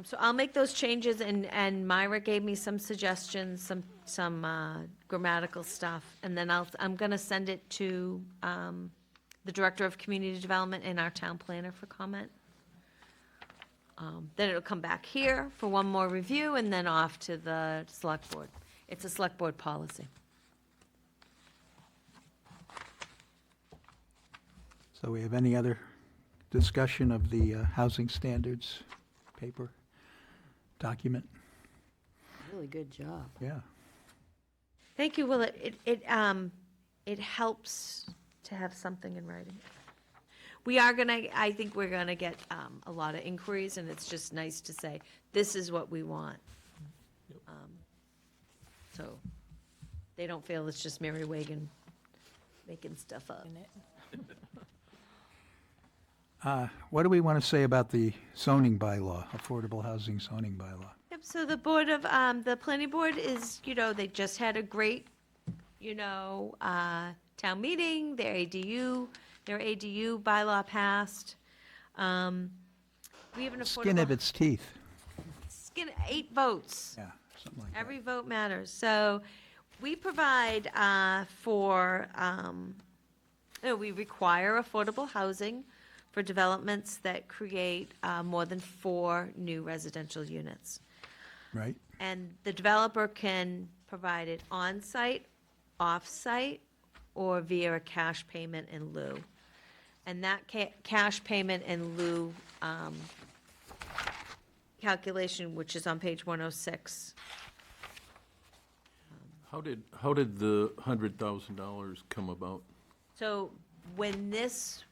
So I'll make those changes, and Myra gave me some suggestions, some grammatical stuff, and then I'm gonna send it to the Director of Community Development and our town planner for comment. Then it'll come back here for one more review, and then off to the select board. It's a select board policy. So we have any other discussion of the housing standards paper document? Really good job. Yeah. Thank you. Well, it helps to have something in writing. I think we're gonna get a lot of inquiries, and it's just nice to say, this is what we want. So they don't feel it's just Mary Wagon making stuff up. What do we want to say about the zoning bylaw, affordable housing zoning bylaw? Yep, so the the planning board is, they just had a great, town meeting, their ADU bylaw passed. We have an affordable. Skin of its teeth. 8 votes. Yeah, something like that. Every vote matters. So we provide we require affordable housing for developments that create more than 4 new residential units. Right? And the developer can provide it on-site, off-site, or via a cash payment in lieu. And that cash payment in lieu calculation, which is on page 106. How did the $100,000 come about? So when this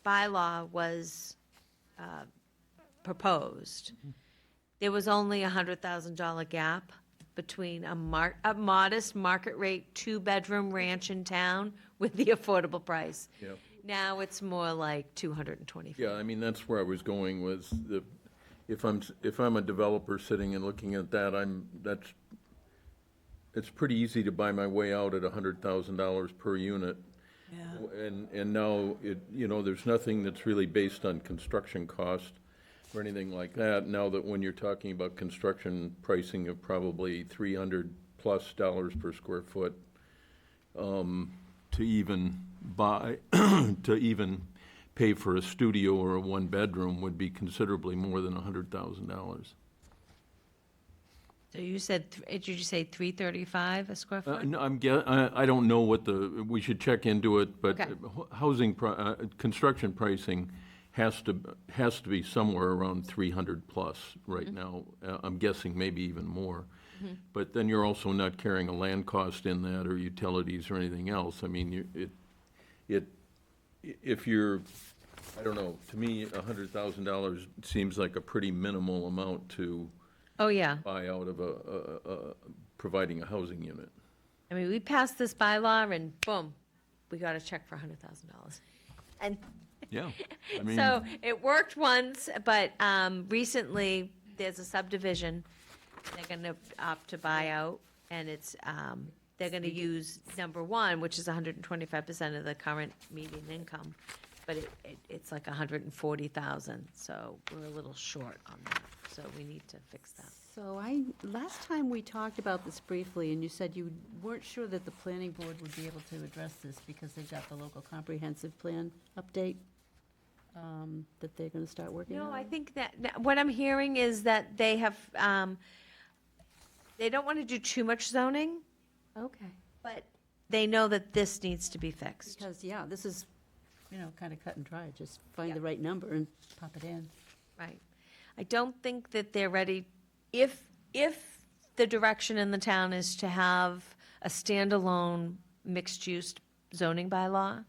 bylaw was proposed, there was only a $100,000 gap between a modest market rate 2-bedroom ranch in town with the affordable price. Yep. Now it's more like 225. Yeah, I mean, that's where I was going with if I'm a developer sitting and looking at that, it's pretty easy to buy my way out at $100,000 per unit. Yeah. And now there's nothing that's really based on construction cost or anything like that. Now that when you're talking about construction pricing of probably $300+ per square foot, to even pay for a studio or a 1-bedroom would be considerably more than $100,000. So you said, did you say 335 a square foot? No, I don't know we should check into it, but Okay. Construction pricing has to be somewhere around 300 plus right now. I'm guessing maybe even more. But then you're also not carrying a land cost in that or utilities or anything else. I mean, if you're, I don't know, to me, $100,000 seems like a pretty minimal amount to Oh, yeah. buy out of providing a housing unit. I mean, we passed this bylaw and boom, we got a check for $100,000. And Yeah, I mean. so it worked once, but recently there's a subdivision they're gonna opt to buy out, and it's, they're gonna use number one, which is 125% of the current median income, but it's like 140,000, so we're a little short on that, so we need to fix that. So last time we talked about this briefly, and you said you weren't sure that the planning board would be able to address this because they've got the local comprehensive plan update that they're gonna start working on. No, I think that, what I'm hearing is that they have, they don't want to do too much zoning, Okay. but they know that this needs to be fixed. Because, yeah, this is, kind of cut and dry. Just find Yeah. the right number and pop it in. Right. I don't think that they're ready, if the direction in the town is to have a standalone mixed-use zoning bylaw,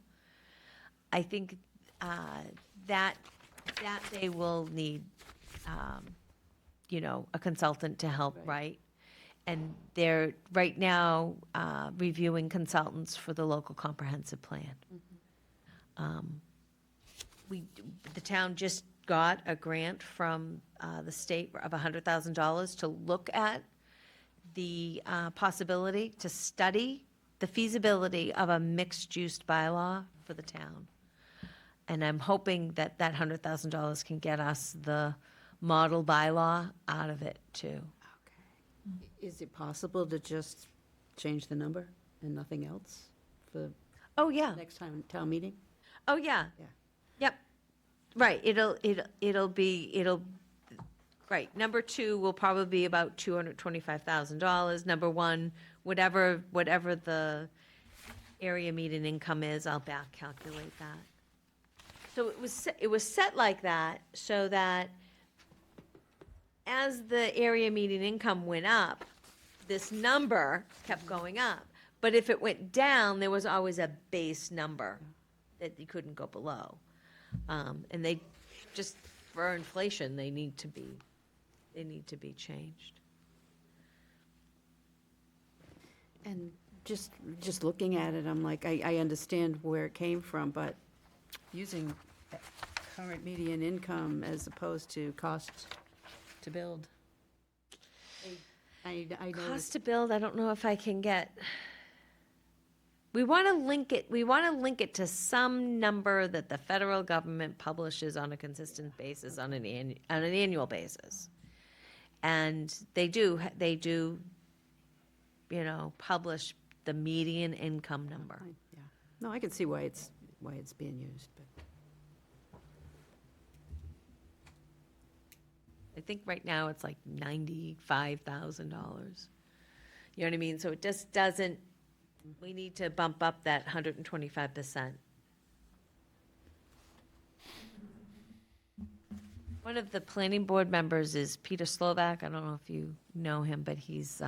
I think that they will need, a consultant to help Right. write. And they're, right now, reviewing consultants for the local comprehensive plan. The town just got a grant from the state of $100,000 to look at the possibility, to study the feasibility of a mixed-use bylaw for the town. And I'm hoping that that $100,000 can get us the model bylaw out of it, too. Is it possible to just change the number and nothing else for Oh, yeah. next time town meeting? Oh, yeah. Yeah. Yep. Right, right, number two will probably be about $225,000. Number one, whatever the area median income is, I'll back calculate that. So it was set like that so that as the area median income went up, this number kept going up. But if it went down, there was always a base number that you couldn't go below. And they, just for inflation, they need to be changed. And just looking at it, I'm like, I understand where it came from, but using current median income as opposed to cost to build. I know. Cost to build, I don't know if I can get, we want to link it to some number that the federal government publishes on a consistent basis, on an annual basis. And they do, publish the median income number. Yeah. No, I can see why it's being used, but. I think right now it's like $95,000. You know what I mean? So it just doesn't, we need to bump up that 125%. One of the planning board members is Peter Slovak. I don't know if you know him, but he's,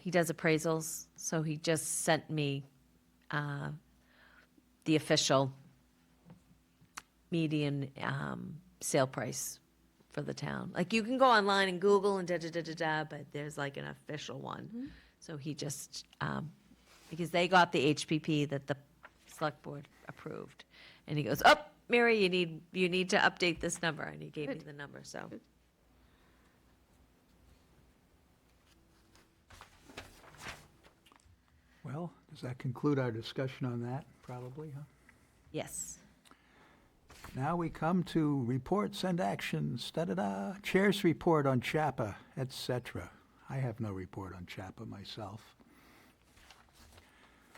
he does appraisals. So he just sent me the official median sale price for the town. Like, you can go online and Google and da-da-da-da-da, but there's like an official one. So he just, because they got the HPP that the select board approved. And he goes, oh, Mary, you need to update this number. And he gave me the number, so. Well, does that conclude our discussion on that, probably, huh? Yes. Now we come to reports and actions, da-da-da, chair's report on CHAPA, et cetera. I have no report on CHAPA myself.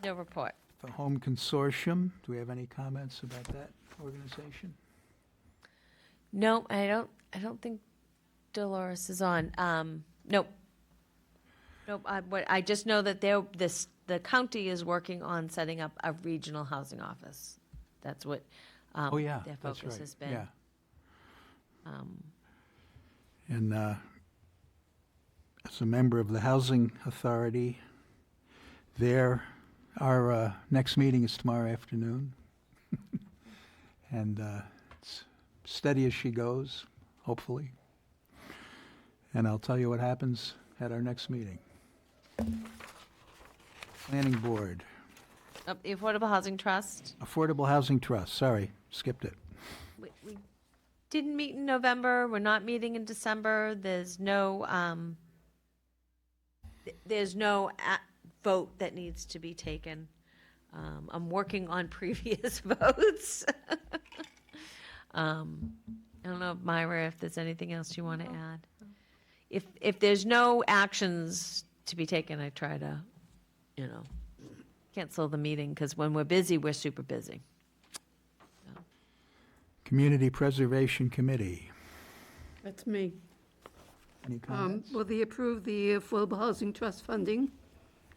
No report. The Home Consortium, do we have any comments about that organization? No, I don't think Dolores is on. Nope. Nope, I just know that the county is working on setting up a regional housing office. That's what Oh, yeah, their that's focus right, has been. yeah. And as a member of the Housing Authority, our next meeting is tomorrow afternoon. And it's steady as she goes, hopefully. And I'll tell you what happens at our next meeting. Planning Board, The Affordable Housing Trust. Affordable Housing Trust, sorry, skipped it. We didn't meet in November, we're not meeting in December, there's no vote that needs to be taken. I'm working on previous votes. I don't know, Myra, if there's anything else you want to add? If there's no actions to be taken, I try to, cancel the meeting, because when we're busy, we're super busy. Community Preservation Committee. That's me. Any comments? Well, they approved the Affordable Housing Trust funding,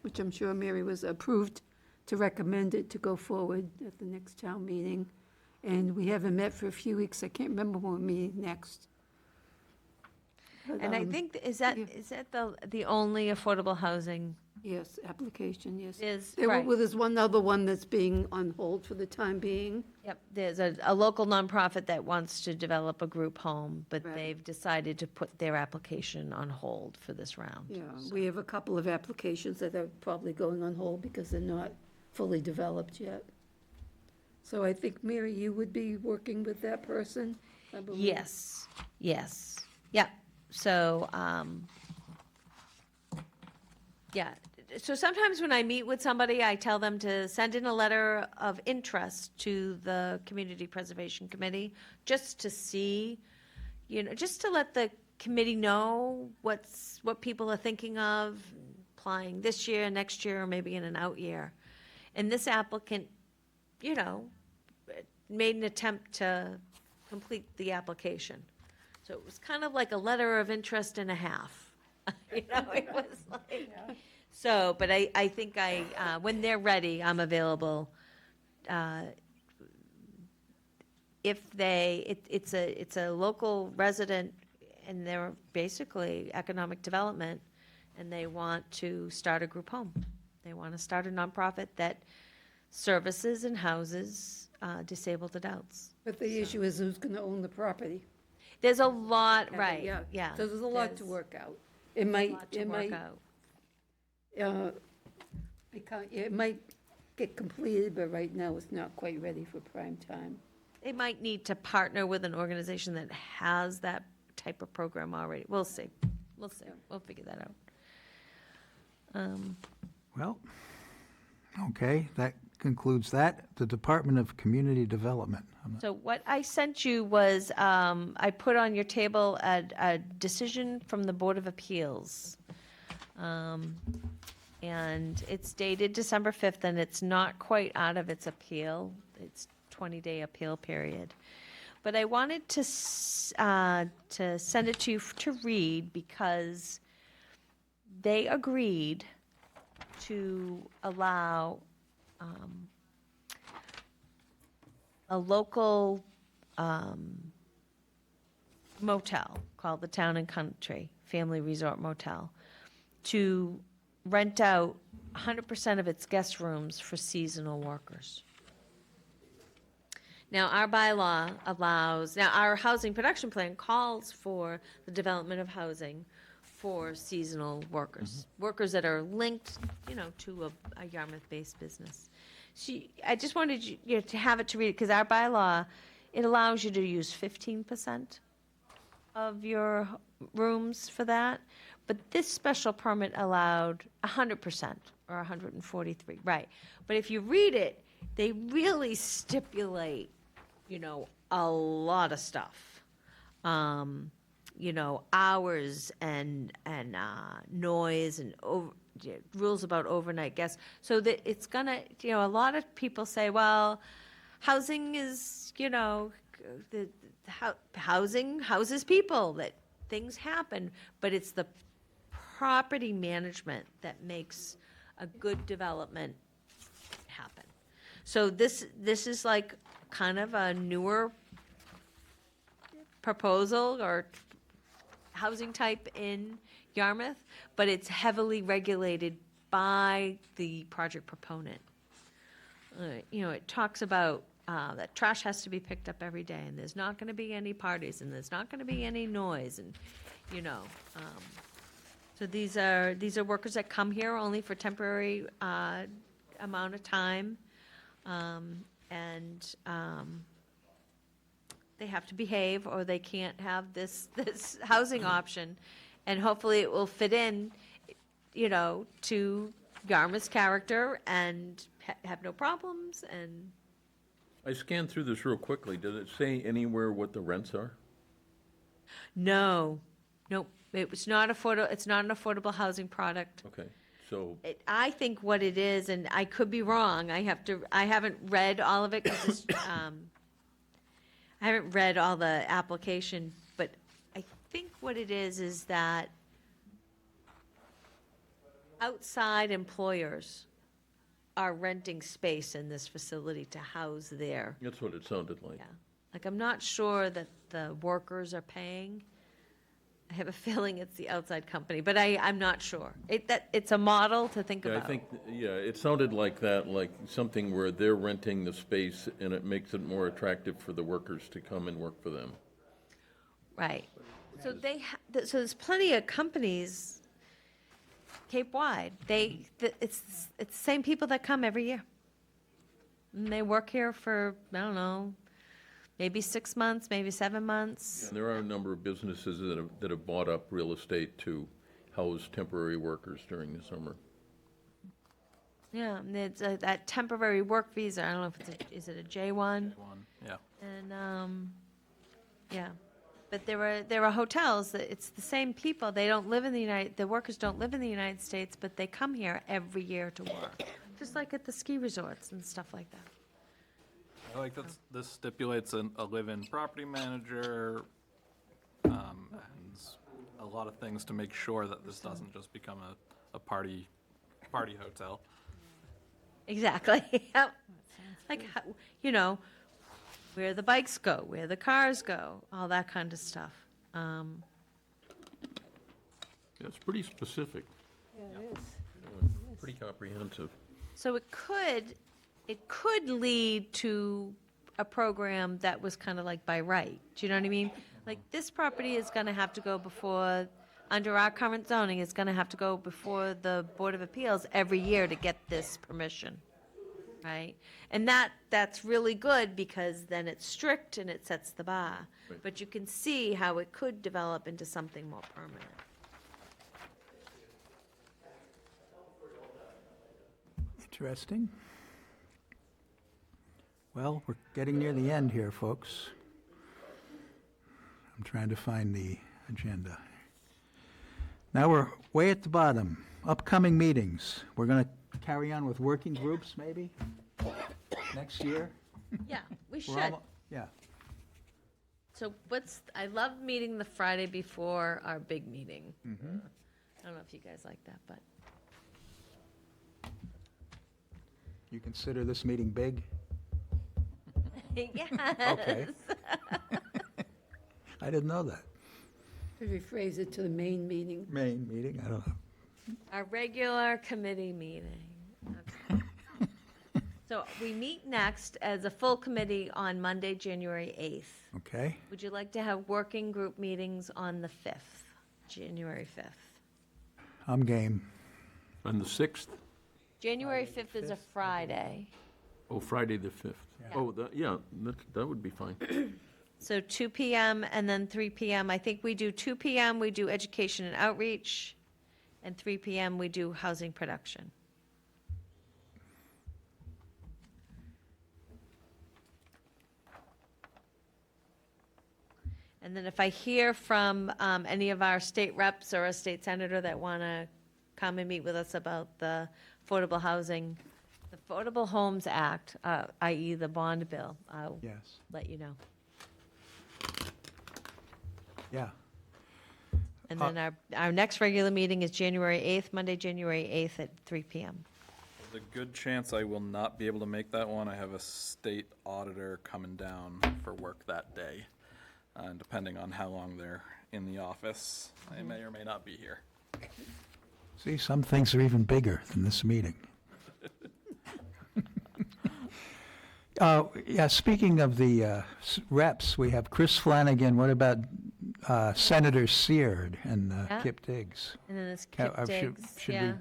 which I'm sure Mary was approved to recommend it to go forward at the next town meeting. And we haven't met for a few weeks. I can't remember when we're meeting next. But, And I think, is that the only affordable housing Yes, application, yes. is, There right? well, there's one other one that's being on hold for the time being. Yep, there's a local nonprofit that wants to develop a group home, but Right. they've decided to put their application on hold for this round. Yeah, we have a couple of applications that are probably going on hold because they're not fully developed yet. So I think, Mary, you would be working with that person, I believe? Yes, yep. So, yeah, so sometimes when I meet with somebody, I tell them to send in a letter of interest to the Community Preservation Committee, just to see, just to let the committee know what people are thinking of, applying this year, next year, or maybe in an out year. And this applicant, made an attempt to complete the application. So it was kind of like a letter of interest and a half. It was like, so, but I think when they're ready, I'm available. It's a local resident, and they're basically economic development, and they want to start a group home. They want to start a nonprofit that services and houses disabled adults. But the issue is who's going to own the property. There's a lot, right, Yeah, yeah. So there's a lot to there's work out. It a might, lot to it work might, out. it might get completed, but right now it's not quite ready for prime time. They might need to partner with an organization that has that type of program already. We'll see. We'll figure that out. Well, okay, that concludes that. The Department of Community Development. So what I sent you was, I put on your table a decision from the Board of Appeals. And it's dated December 5th, and it's not quite out of its appeal. It's 20-day appeal period. But I wanted to send it to you to read, because they agreed to allow a local motel called the Town and Country Family Resort Motel to rent out 100% of its guest rooms for seasonal workers. Now, our bylaw allows, our housing production plan calls for the development of housing for seasonal workers, workers that are linked, to a Yarmouth-based business. I just wanted you to have it to read, because our bylaw, it allows you to use 15% of your rooms for that, but this special permit allowed 100%, or 143, right. But if you read it, they really stipulate, a lot of stuff. Hours and noise and rules about overnight guests. So that it's gonna, a lot of people say, well, housing is, housing houses people, that things happen, but it's the property management that makes a good development happen. So this is like kind of a newer proposal or housing type in Yarmouth, but it's heavily regulated by the project proponent. It talks about that trash has to be picked up every day, and there's not going to be any parties, and there's not going to be any noise, and so these are workers that come here only for temporary amount of time, and they have to behave, or they can't have this housing option. And hopefully it will fit in, to Yarmouth's character and have no problems, and I scanned through this real quickly. Did it say anywhere what the rents are? no, nope, it's not an affordable housing product. Okay, so, I think what it is, and I could be wrong, I haven't read all of it, because I haven't read all the application, but I think what it is that outside employers are renting space in this facility to house their, that's what it sounded like. yeah. Like, I'm not sure that the workers are paying. I have a feeling it's the outside company, but I'm not sure. It's a model to think Yeah, about. I think, yeah, it sounded like that, like something where they're renting the space and it makes it more attractive for the workers to come and work for them. Right. So so there's plenty of companies, Cape Wide, it's the same people that come every year. And they work here for, I don't know, maybe 6 months, maybe 7 months. And there are a number of businesses that have bought up real estate to house temporary workers during the summer. Yeah, and it's that temporary work visa, I don't know if is it a J1? One, yeah. And, yeah. But there are hotels that it's the same people. They don't live in the workers don't live in the United States, but they come here every year to work. Just like at the ski resorts and stuff like that. I like that this stipulates a live-in property manager, and a lot of things to make sure that this doesn't just become a party hotel. Exactly, yep. Like, where the bikes go, where the cars go, all that kind of stuff. Yeah, it's pretty specific, Yeah, it is. pretty comprehensive. So it could lead to a program that was kind of like by right. Do you know what I mean? Like, this property is going to have to go before, under our current zoning, it's going to have to go before the Board of Appeals every year to get this permission, right? And that's really good, because then it's strict and it sets the bar. Right. But you can see how it could develop into something more permanent. Interesting. Well, we're getting near the end here, folks. I'm trying to find the agenda. Now we're way at the bottom. Upcoming meetings. We're going to carry on with working groups, maybe, next year? Yeah, we We're should. yeah. So I love meeting the Friday before our big meeting. I don't know if you guys like that, but You consider this meeting big? yes. Okay. I didn't know that. Could rephrase it to the main meeting. Main meeting, I don't know. Our regular committee meeting. Okay. So we meet next as a full committee on Monday, January 8th. Okay, Would you like to have working group meetings on the 5th, January 5th? I'm game. On the 6th? January 5th is a Friday. Oh, Friday the 5th. Oh, that would be fine. So 2 PM and then 3 PM. I think we do 2 PM, we do education and outreach, and 3 PM, we do housing production. And then if I hear from any of our state reps or a state senator that want to come and meet with us about the affordable housing, the Affordable Homes Act, i.e. the bond bill, I'll Yes, let you know. yeah. And then our next regular meeting is January 8th, Monday, January 8th at 3 PM. There's a good chance I will not be able to make that one. I have a state auditor coming down for work that day. And depending on how long they're in the office, I may or may not be here. See, some things are even bigger than this meeting. Yeah, speaking of the reps, we have Chris Flanagan. What about Senator Seard and Yeah. Kip Diggs? And then it's Ca- Kip Diggs, should we yeah.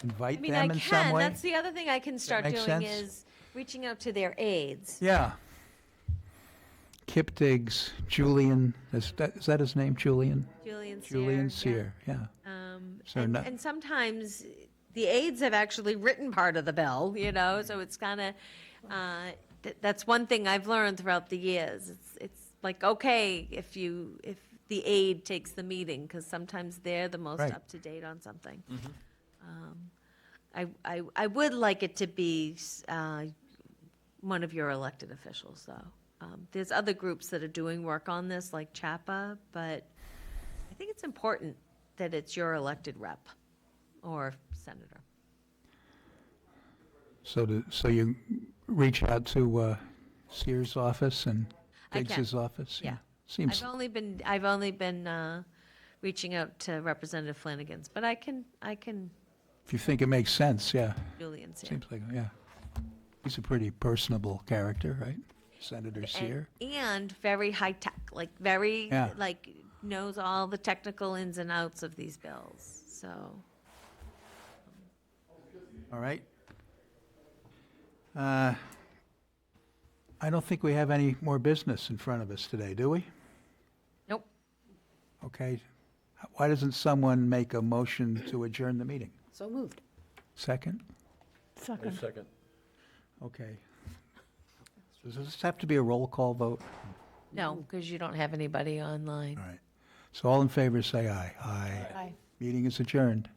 invite I mean, them I in some can, way? that's the other thing I can start make doing sense? is reaching out to their aides. Yeah. Kiptig's Julian, is that his name, Julian? Julian Sear. Julian yeah. Sear, yeah. So And, no- and sometimes the aides have actually written part of the bill, so it's kind of, that's one thing I've learned throughout the years. It's like, okay, if the aide takes the meeting, because sometimes they're the most Right. up to date on something. I would like it to be one of your elected officials, though. There's other groups that are doing work on this, like CHAPA, but I think it's important that it's your elected rep or senator. So you reach out to Sears' office and I can. Diggs's office? Yeah. Seems, I've only been reaching out to Representative Flanagan's, but I can if you think it makes sense, yeah. Julian's here. Seems like, yeah. He's a pretty personable character, right? Senator Sear. And very high-tech, very, Yeah. knows all the technical ins and outs of these bills, so. All right. I don't think we have any more business in front of us today, do we? Nope. Okay. Why doesn't someone make a motion to adjourn the meeting? So moved. Second? Second. Second. Okay. Does this have to be a roll call vote? No, because you don't have anybody online. All right. So all in favor, say aye. Aye. Aye. Meeting is adjourned.